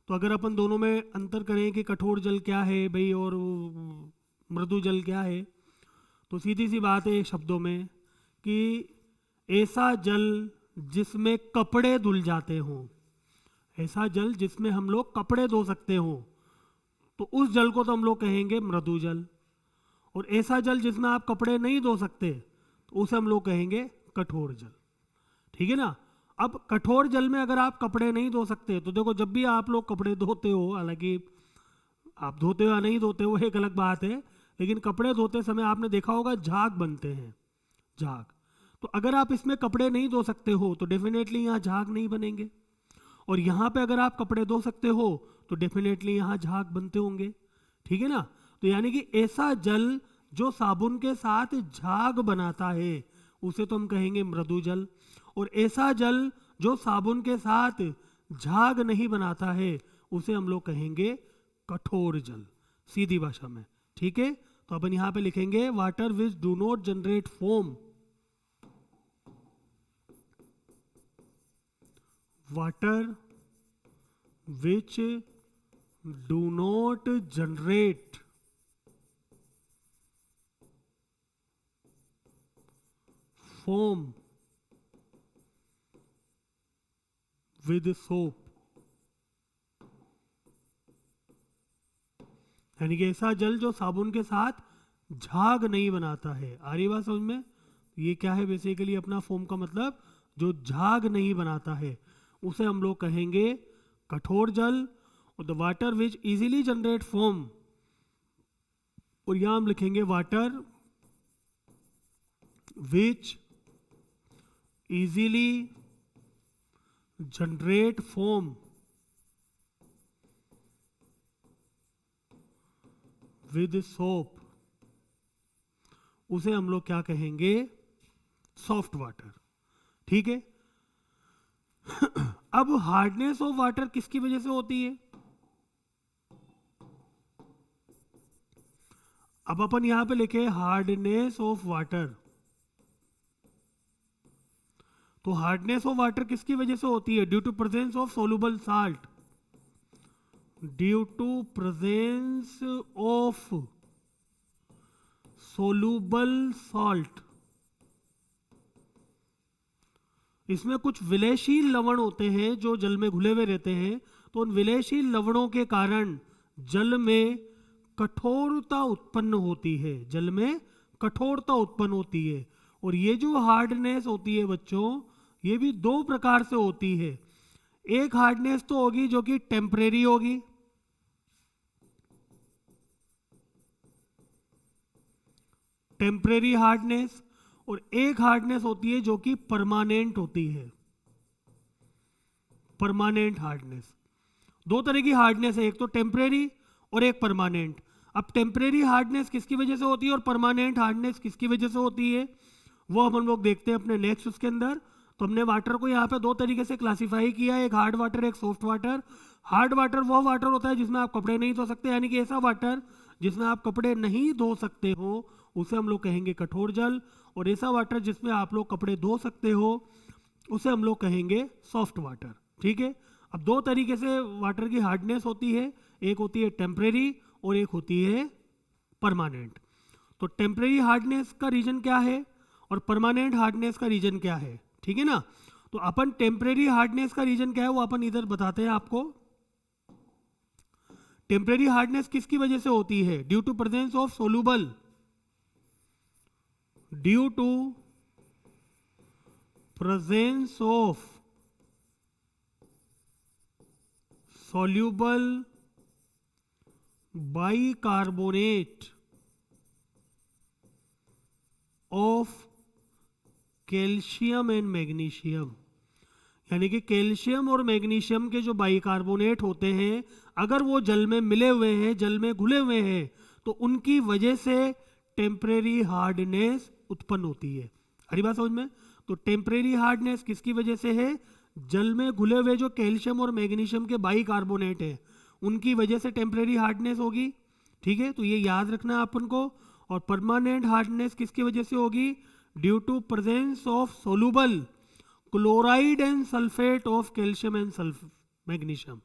तो अगर अपन दोनों में अंतर करें कि कठोर जल क्या है भाई और मृदु जल क्या है, तो सीधी सी बात है शब्दों में कि ऐसा जल जिसमें कपड़े धुल जाते हों, ऐसा जल जिसमें हम लोग कपड़े धो सकते हों, तो उस जल को तो हम लोग कहेंगे मृदु जल। और ऐसा जल जिसमें आप कपड़े नहीं धो सकते, तो उसे हम लोग कहेंगे कठोर जल। ठीक है ना? अब कठोर जल में अगर आप कपड़े नहीं धो सकते, तो देखो जब भी आप लोग कपड़े धोते हो, हालांकि आप धोते हो या नहीं धोते हो एक अलग बात है, लेकिन कपड़े धोते समय आपने देखा होगा झाग बनते हैं, झाग। तो अगर आप इसमें कपड़े नहीं धो सकते हो तो डेफिनेटली यहाँ झाग नहीं बनेंगे, और यहाँ पे अगर आप कपड़े धो सकते हो तो डेफिनेटली यहाँ झाग बनते होंगे। ठीक है ना? तो यानी कि ऐसा जल जो साबुन के साथ झाग बनाता है उसे तो हम कहेंगे मृदु जल, और ऐसा जल जो साबुन के साथ झाग नहीं बनाता है उसे हम लोग कहेंगे कठोर जल, सीधी भाषा में। ठीक है? तो अपन यहां पे लिखेंगे water which do not generate foam, water which do not generate foam with soap. यानी कि ऐसा जल जो साबुन के साथ झाग नहीं बनाता है। आ रही बात समझ में? ये क्या है बेसिकली अपना फोम का मतलब, जो झाग नहीं बनाता है उसे हम लोग कहेंगे कठोर जल। और the water which easily generate foam, और यहां हम लिखेंगे water which easily generate foam with soap, उसे हम लोग क्या कहेंगे? Soft water. ठीक है? अब हार्डनेस ऑफ वाटर किसकी वजह से होती है? अब अपन यहां पे लिखे हार्डनेस ऑफ वाटर। तो हार्डनेस ऑफ वाटर किसकी वजह से होती है? Due to presence of soluble salt, due to presence of soluble salt. इसमें कुछ विलयशील लवण होते हैं जो जल में घुले हुए रहते हैं, तो उन विलयशील लवणों के कारण जल में कठोरता उत्पन्न होती है, जल में कठोरता उत्पन्न होती है। और ये जो हार्डनेस होती है बच्चों, ये भी दो प्रकार से होती है। एक हार्डनेस तो होगी जो कि टेम्परेरी होगी, टेम्परेरी हार्डनेस, और एक हार्डनेस होती है जो कि परमानेंट होती है, परमानेंट हार्डनेस। दो तरह की हार्डनेस है, एक तो टेम्परेरी और एक परमानेंट। अब टेम्परेरी हार्डनेस किसकी वजह से होती है और परमानेंट हार्डनेस किसकी वजह से होती है, वो हम लोग देखते हैं अपने नेक्स्ट उसके अंदर। तो हमने वाटर को यहाँ पे दो तरीके से क्लासिफाई किया है, एक हार्ड वाटर, एक सॉफ्ट वाटर। हार्ड वाटर वो वाटर होता है जिसमें आप कपड़े नहीं धो सकते, यानी कि ऐसा वाटर जिसमें आप कपड़े नहीं धो सकते हो उसे हम लोग कहेंगे कठोर जल। और ऐसा वाटर जिसमें आप लोग कपड़े धो सकते हो उसे हम लोग कहेंगे सॉफ्ट वाटर। ठीक है? अब दो तरीके से वाटर की हार्डनेस होती है, एक होती है टेम्परेरी और एक होती है परमानेंट। तो टेम्परेरी हार्डनेस का रीजन क्या है और परमानेंट हार्डनेस का रीजन क्या है? ठीक है ना? तो अपन टेम्परेरी हार्डनेस का रीजन क्या है वो अपन इधर बताते हैं आपको। टेम्परेरी हार्डनेस किसकी वजह से होती है? Due to presence of soluble, due to presence of soluble bicarbonate of calcium and magnesium. यानी कि कैल्शियम और मैग्नीशियम के जो बाइकार्बोनेट होते हैं, अगर वो जल में मिले हुए हैं, जल में घुले हुए हैं, तो उनकी वजह से टेम्परेरी हार्डनेस उत्पन्न होती है। हरी बात समझ में? तो टेम्परेरी हार्डनेस किसकी वजह से है? जल में घुले हुए जो कैल्शियम और मैग्नीशियम के बाइकार्बोनेट है उनकी वजह से टेम्परेरी हार्डनेस होगी। ठीक है, तो ये याद रखना है अपन को। और परमानेंट हार्डनेस किसकी वजह से होगी? Due to presence of soluble chloride and sulphate of calcium and magnesium.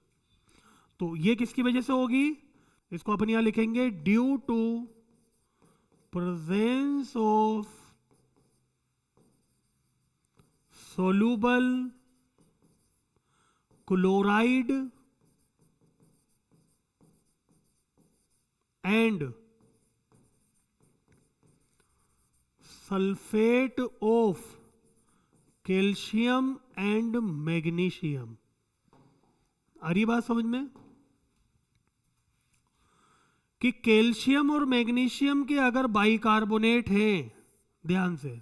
तो ये किसकी वजह से होगी? इसको अपन यहां लिखेंगे due to presence of soluble chloride and sulphate of calcium and magnesium. आ रही बात समझ में? कि कैल्शियम और मैग्नीशियम के अगर बाइकार्बोनेट हैं, ध्यान से,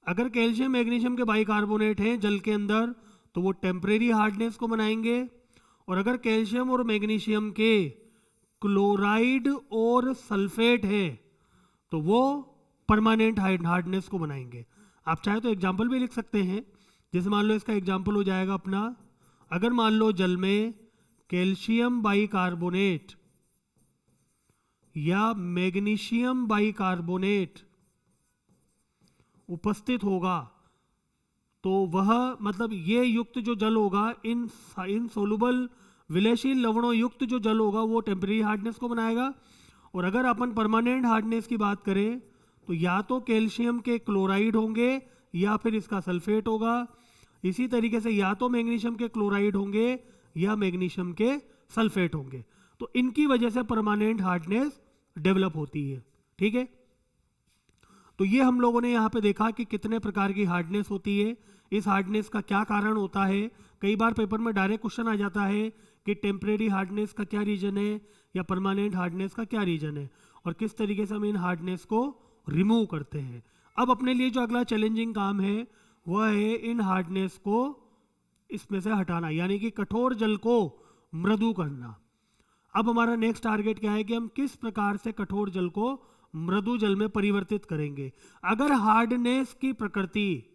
अगर कैल्शियम मैग्नीशियम के बाइकार्बोनेट हैं जल के अंदर तो वो टेम्परेरी हार्डनेस को बनाएंगे, और अगर कैल्शियम और मैग्नीशियम के क्लोराइड और सल्फेट है तो वो परमानेंट हार्डनेस को बनाएंगे। आप चाहे तो एग्जाम्पल भी लिख सकते हैं, जैसे मान लो इसका एग्जाम्पल हो जाएगा अपना, अगर मान लो जल में कैल्शियम बाइकार्बोनेट या मैग्नीशियम बाइकार्बोनेट उपस्थित होगा तो वह मतलब ये युक्त जो जल होगा, इन सोलुबल विलेयशील लवणों युक्त जो जल होगा वो टेम्परेरी हार्डनेस को बनाएगा। और अगर अपन परमानेंट हार्डनेस की बात करें तो या तो कैल्शियम के क्लोराइड होंगे या फिर इसका सल्फेट होगा। इसी तरीके से या तो मैग्नीशियम के क्लोराइड होंगे या मैग्नीशियम के सल्फेट होंगे। तो इनकी वजह से परमानेंट हार्डनेस डेवलप होती है। ठीक है, तो ये हम लोगों ने यहाँ पे देखा कि कितने प्रकार की हार्डनेस होती है, इस हार्डनेस का क्या कारण होता है। कई बार पेपर में डायरेक्ट क्वेश्चन आ जाता है कि टेम्परेरी हार्डनेस का क्या रीजन है या परमानेंट हार्डनेस का क्या रीजन है, और किस तरीके से हम इन हार्डनेस को रिमूव करते हैं। अब अपने लिए जो अगला चैलेंजिंग काम है वह है इन हार्डनेस को इसमें से हटाना, यानी कि कठोर जल को मृदु करना। अब हमारा नेक्स्ट टारगेट क्या है कि हम किस प्रकार से कठोर जल को मृदु जल में परिवर्तित करेंगे। अगर हार्डनेस की प्रकृति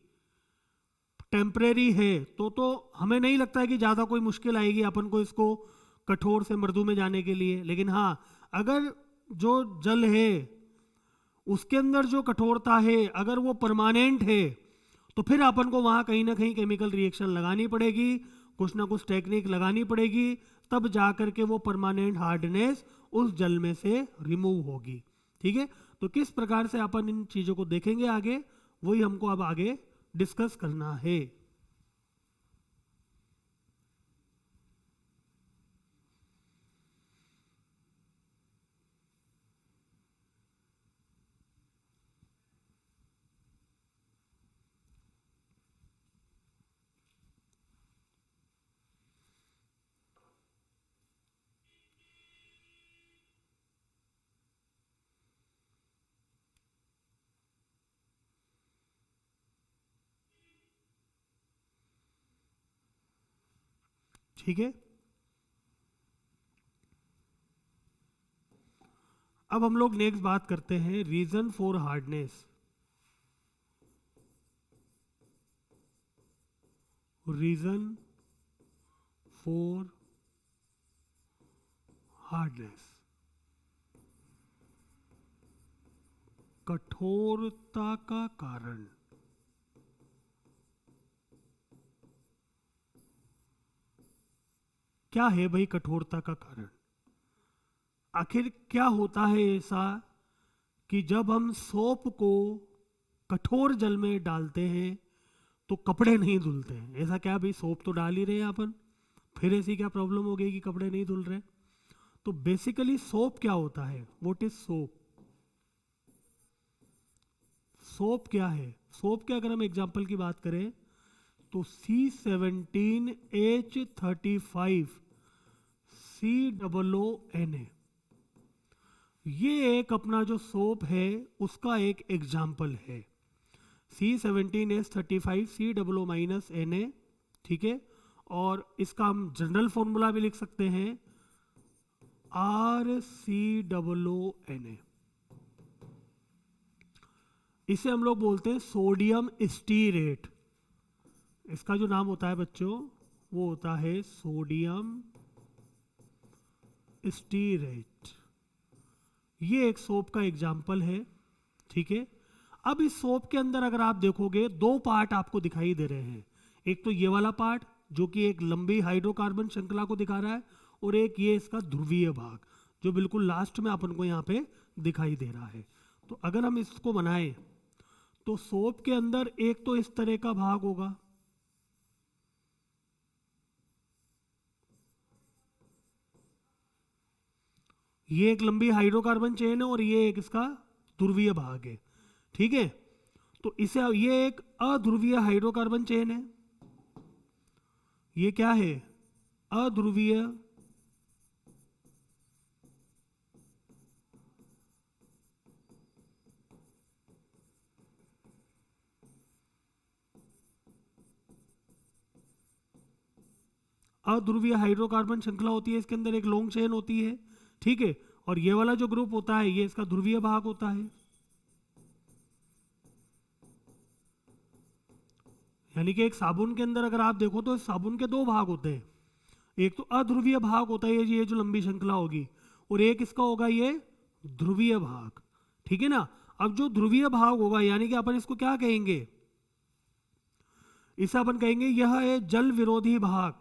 टेम्परेरी है तो हमें नहीं लगता है कि ज़्यादा कोई मुश्किल आएगी अपन को इसको कठोर से मृदु में जाने के लिए। लेकिन हाँ, अगर जो जल है उसके अंदर जो कठोरता है अगर वो परमानेंट है तो फिर अपन को वहाँ कहीं ना कहीं केमिकल रिएक्शन लगानी पड़ेगी, कुछ ना कुछ टेक्निक लगानी पड़ेगी, तब जा करके वो परमानेंट हार्डनेस उस जल में से रिमूव होगी। ठीक है, तो किस प्रकार से अपन इन चीज़ों को देखेंगे आगे, वही हमको अब आगे डिस्कस करना है। ठीक है, अब हम लोग नेक्स्ट बात करते हैं reason for hardness. Reason for hardness, कठोरता का कारण। क्या है भाई कठोरता का कारण? आखिर क्या होता है ऐसा कि जब हम सोप को कठोर जल में डालते हैं तो कपड़े नहीं धुलते हैं? ऐसा क्या भाई, सोप तो डाल ही रहे हैं अपन, फिर ऐसी क्या प्रॉब्लम हो गई कि कपड़े नहीं धुल रहे? तो बेसिकली सोप क्या होता है? What is soap? सोप क्या है? सोप के अगर हम एग्जांपल की बात करें तो C17H35 COONA, ये एक अपना जो सोप है उसका एक एग्जाम्पल है। C17H35 COO-Na, ठीक है, और इसका हम जनरल फॉर्मूला भी लिख सकते हैं RCOO। इसे हम लोग बोलते हैं सोडियम स्टीरेट। इसका जो नाम होता है बच्चों वो होता है सोडियम स्टीरेट। ये एक सोप का एग्जाम्पल है, ठीक है। अब इस सोप के अंदर अगर आप देखोगे दो पार्ट आपको दिखाई दे रहे हैं। एक तो ये वाला पार्ट जो कि एक लंबी हाइड्रोकार्बन श्रृंखला को दिखा रहा है, और एक ये इसका ध्रुवीय भाग जो बिल्कुल लास्ट में अपन को यहाँ पे दिखाई दे रहा है। तो अगर हम इसको बनाएं तो सोप के अंदर एक तो इस तरह का भाग होगा, ये एक लंबी हाइड्रोकार्बन चेन है और ये एक इसका ध्रुवीय भाग है, ठीक है। तो इसे ये एक अध्रुवीय हाइड्रोकार्बन चेन है, ये क्या है अध्रुवीय अध्रुवीय हाइड्रोकार्बन श्रृंखला होती है, इसके अंदर एक लॉन्ग चेन होती है, ठीक है। और ये वाला जो ग्रुप होता है ये इसका ध्रुवीय भाग होता है। यानी कि एक साबुन के अंदर अगर आप देखो तो साबुन के दो भाग होते हैं, एक तो अध्रुवीय भाग होता है ये जो लंबी श्रृंखला होगी, और एक इसका होगा ये ध्रुवीय भाग, ठीक है ना। अब जो ध्रुवीय भाग होगा यानी कि अपन इसको क्या कहेंगे, इसे अपन कहेंगे यह है जल विरोधी भाग,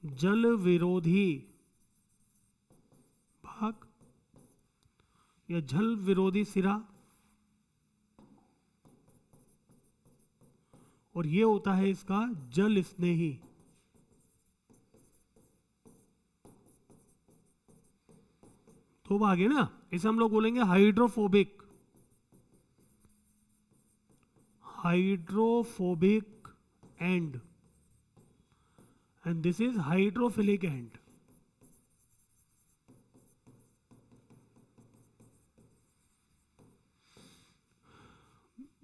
जल विरोधी भाग या जल विरोधी सिरा, और ये होता है इसका जल स्नेही। तो भाग है ना, इसे हम लोग बोलेंगे hydrophobic, hydrophobic and this is hydrophilic and.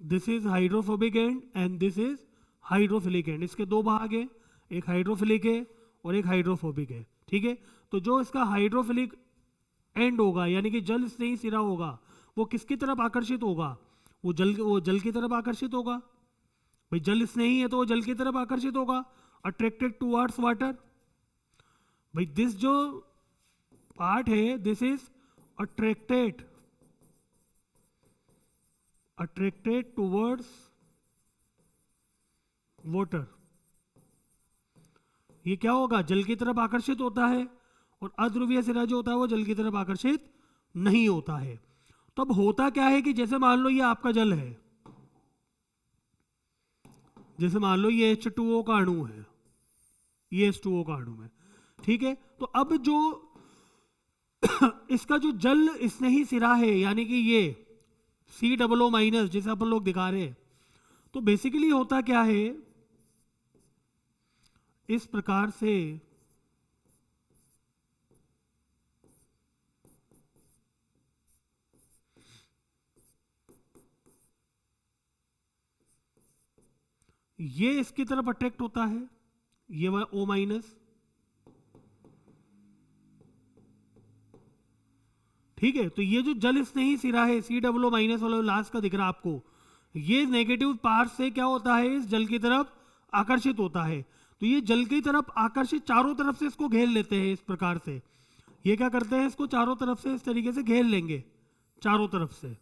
This is hydrophobic and and this is hydrophilic and. इसके दो भाग है, एक हाइड्रोफिलिक है और एक हाइड्रोफोबिक है, ठीक है। तो जो इसका हाइड्रोफिलिक एंड होगा यानी कि जल स्नेही सिरा होगा वो किसकी तरफ आकर्षित होगा, वो जल की तरफ आकर्षित होगा। भाई जल स्नेही है तो वो जल की तरफ आकर्षित होगा, अट्रैक्टेड टुवर्ड्स वाटर। भाई दिस जो पार्ट है this is attracted towards water. ये क्या होगा, जल की तरफ आकर्षित होता है, और अध्रुवीय सिरा जो होता है वो जल की तरफ आकर्षित नहीं होता है। तो अब होता क्या है कि जैसे मान लो ये आपका जल है, जैसे मान लो ये H2O का अणु है, ये H2O का अणु है, ठीक है। तो अब जो इसका जो जल स्नेही सिरा है यानी कि ये COO- जिसे अपन लोग दिखा रहे हैं, तो बेसिकली होता क्या है, इस प्रकार से ये इसकी तरफ अट्रैक्ट होता है, ये वाला O-, ठीक है। तो ये जो जल स्नेही सिरा है COO- वाला लास्ट का दिख रहा है आपको, ये नेगेटिव पार्ट से क्या होता है, इस जल की तरफ आकर्षित होता है। तो ये जल की तरफ आकर्षित चारों तरफ से इसको घेर लेते हैं इस प्रकार से। ये क्या करते हैं, इसको चारों तरफ से इस तरीके से घेर लेंगे, चारों तरफ से।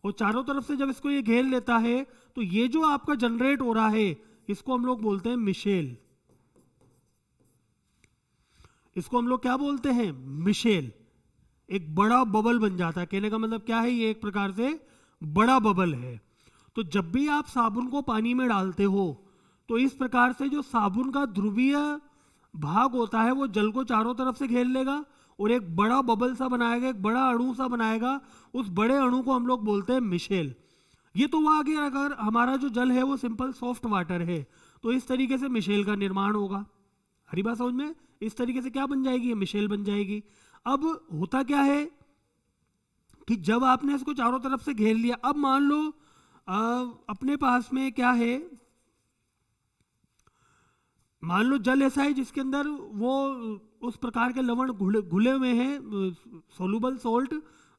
और चारों तरफ से जब इसको ये घेर लेता है तो ये जो आपका जनरेट हो रहा है इसको हम लोग बोलते हैं मिशेल। इसको हम लोग क्या बोलते हैं, मिशेल। एक बड़ा बबल बन जाता है, कहने का मतलब क्या है, ये एक प्रकार से बड़ा बबल है। तो जब भी आप साबुन को पानी में डालते हो तो इस प्रकार से जो साबुन का ध्रुवीय भाग होता है वो जल को चारों तरफ से घेर लेगा और एक बड़ा बबल सा बनाएगा, एक बड़ा अणु सा बनाएगा। उस बड़े अणु को हम लोग बोलते हैं मिशेल। ये तो वहां गया, अगर हमारा जो जल है वो सिंपल सॉफ्ट वाटर है तो इस तरीके से मिशेल का निर्माण होगा। हरी बात समझ में, इस तरीके से क्या बन जाएगी, मिशेल बन जाएगी। अब होता क्या है कि जब आपने इसको चारों तरफ से घेर लिया, अब मान लो अपने पास में क्या है, मान लो जल ऐसा है जिसके अंदर वो उस प्रकार के लवण घुले हुए हैं, सोलुबल सॉल्ट,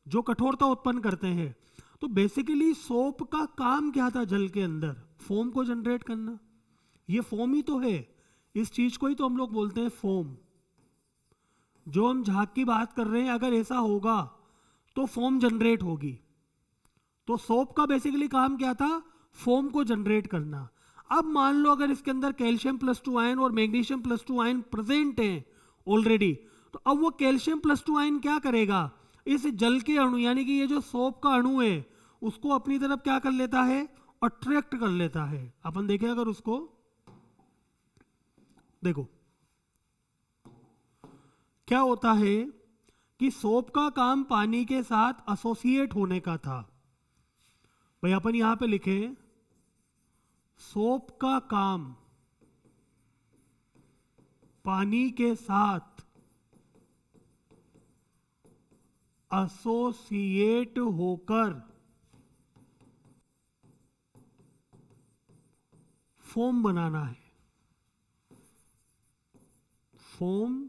जो कठोरता उत्पन्न करते हैं। तो बेसिकली सोप का काम क्या था जल के अंदर? फोम को जनरेट करना। ये फोम ही तो है, इस चीज को ही तो हम लोग बोलते हैं फोम। जो हम झाग की बात कर रहे हैं, अगर ऐसा होगा तो फोम जनरेट होगी। तो सोप का बेसिकली काम क्या था? फोम को जनरेट करना। अब मान लो अगर इसके अंदर कैल्शियम +2 आयन और मैग्नीशियम +2 आयन प्रेजेंट हैं ऑलरेडी, तो अब वो कैल्शियम +2 आयन क्या करेगा? इस जल के अणु, यानी कि ये जो सोप का अणु है, उसको अपनी तरफ क्या कर लेता है? अट्रैक्ट कर लेता है। अपन देखें अगर उसको, देखो क्या होता है कि सोप का काम पानी के साथ एसोसिएट होने का था। भाई अपन यहां पे लिखे सोप का काम पानी के साथ एसोसिएट होकर फोम बनाना है। फोम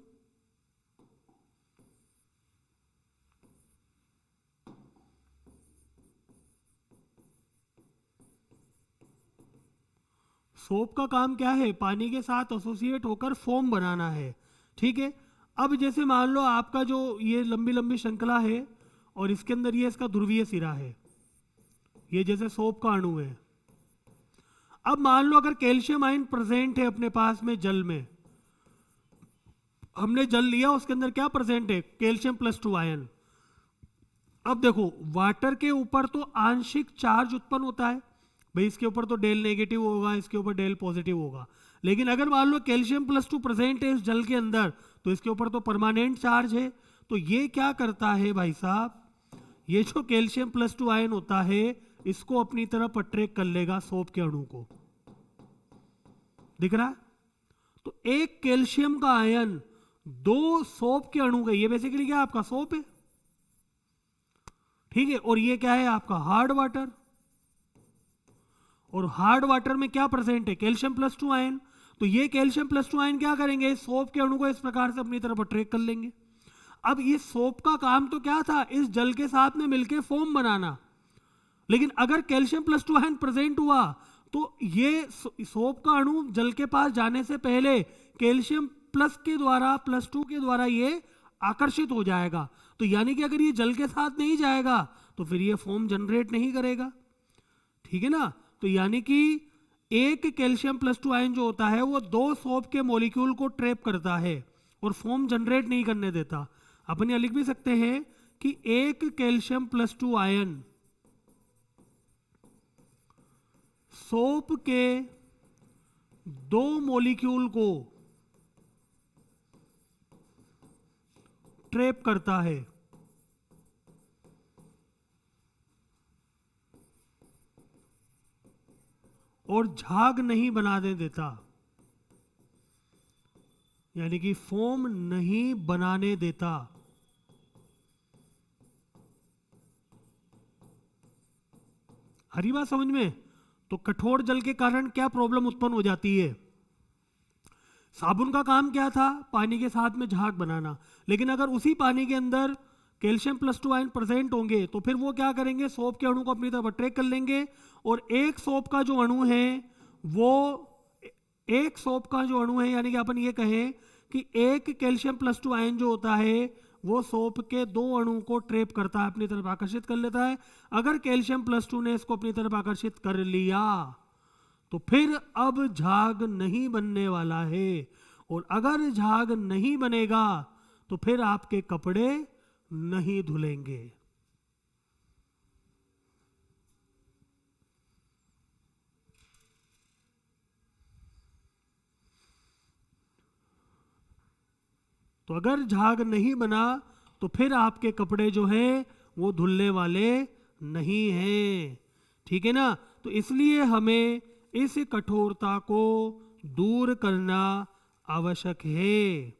सोप का काम क्या है? पानी के साथ एसोसिएट होकर फोम बनाना है। ठीक है। अब जैसे मान लो आपका जो ये लंबी लंबी श्रृंखला है और इसके अंदर ये इसका ध्रुवीय सिरा है, ये जैसे सोप का अणु है। अब मान लो अगर कैल्शियम आयन प्रेजेंट है अपने पास में जल में, हमने जल लिया, उसके अंदर क्या प्रेजेंट है? Calcium +2 ion. अब देखो वाटर के ऊपर तो आंशिक चार्ज उत्पन्न होता है, भाई इसके ऊपर तो डेल नेगेटिव होगा, इसके ऊपर डेल पॉजिटिव होगा। लेकिन अगर मान लो कैल्शियम +2 प्रेजेंट है इस जल के अंदर, तो इसके ऊपर तो परमानेंट चार्ज है। तो ये क्या करता है भाई साहब? ये जो कैल्शियम +2 आयन होता है, इसको अपनी तरफ अट्रैक्ट कर लेगा सोप के अणु को। दिख रहा है? तो एक कैल्शियम का आयन दो सोप के अणु का, ये बेसिकली क्या आपका सोप है, ठीक है। और ये क्या है आपका? Hard water. और हार्ड वाटर में क्या प्रेजेंट है? Calcium +2 ion. तो ये कैल्शियम +2 आयन क्या करेंगे? सोप के अणु को इस प्रकार से अपनी तरफ अट्रैक्ट कर लेंगे। अब ये सोप का काम तो क्या था? इस जल के साथ में मिलकर फोम बनाना। लेकिन अगर कैल्शियम +2 आयन प्रेजेंट हुआ, तो ये सोप का अणु जल के पास जाने से पहले कैल्शियम +2 के द्वारा ये आकर्षित हो जाएगा। तो यानी कि अगर ये जल के साथ नहीं जाएगा तो फिर ये फोम जनरेट नहीं करेगा, ठीक है ना। तो यानी कि एक कैल्शियम +2 आयन जो होता है वो दो सोप के मॉलिक्यूल को ट्रैप करता है और फोम जनरेट नहीं करने देता। अपन यहां लिख भी सकते हैं कि एक कैल्शियम +2 आयन सोप के दो मॉलिक्यूल को ट्रैप करता है और झाग नहीं बनाने देता, यानी कि फोम नहीं बनाने देता। हरी बात समझ में? तो कठोर जल के कारण क्या प्रॉब्लम उत्पन्न हो जाती है? साबुन का काम क्या था? पानी के साथ में झाग बनाना। लेकिन अगर उसी पानी के अंदर कैल्शियम +2 आयन प्रेजेंट होंगे, तो फिर वो क्या करेंगे? सोप के अणु को अपनी तरफ अट्रैक्ट कर लेंगे और एक सोप का जो अणु है वो, एक सोप का जो अणु है, यानी कि अपन ये कहें कि एक कैल्शियम +2 आयन जो होता है वो सोप के दो अणु को ट्रैप करता है, अपनी तरफ आकर्षित कर लेता है। अगर कैल्शियम +2 ने इसको अपनी तरफ आकर्षित कर लिया तो फिर अब झाग नहीं बनने वाला है। और अगर झाग नहीं बनेगा तो फिर आपके कपड़े नहीं धुलेंगे। तो अगर झाग नहीं बना तो फिर आपके कपड़े जो हैं वो धुलने वाले नहीं हैं, ठीक है ना। तो इसलिए हमें इस कठोरता को दूर करना आवश्यक है।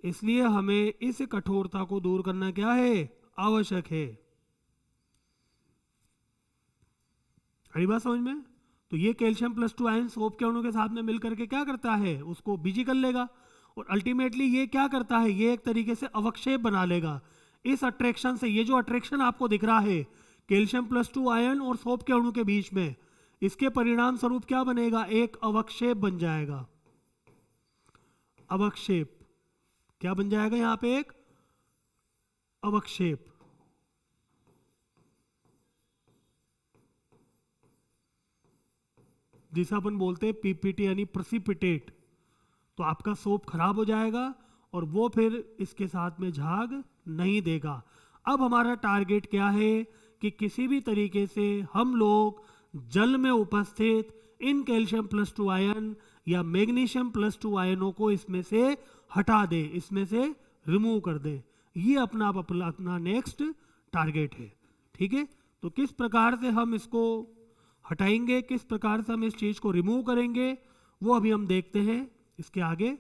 इसलिए हमें इस कठोरता को दूर करना क्या है? आवश्यक है। अड़ी बात समझ में? तो ये कैल्शियम +2 आयन सोप के अणु के साथ में मिलकर के क्या करता है? उसको बिजी कर लेगा और अल्टीमेटली ये क्या करता है, ये एक तरीके से अवक्षेप बना लेगा। इस अट्रैक्शन से, ये जो अट्रैक्शन आपको दिख रहा है कैल्शियम +2 आयन और सोप के अणु के बीच में, इसके परिणाम स्वरूप क्या बनेगा, एक अवक्षेप बन जाएगा। अवक्षेप क्या बन जाएगा यहां पे, एक अवक्षेप। जिसे अपन बोलते हैं पीपीटी यानी प्रेसिपिटेट। तो आपका सोप खराब हो जाएगा और वो फिर इसके साथ में झाग नहीं देगा। अब हमारा टारगेट क्या है कि किसी भी तरीके से हम लोग जल में उपस्थित इन कैल्शियम +2 आयन या मैग्नीशियम +2 आयनों को इसमें से हटा दे, इसमें से रिमूव कर दे। ये अपना नेक्स्ट टारगेट है। ठीक है, तो किस प्रकार से हम इसको हटाएंगे, किस प्रकार से हम इस चीज को रिमूव करेंगे, वो अभी हम देखते हैं इसके आगे।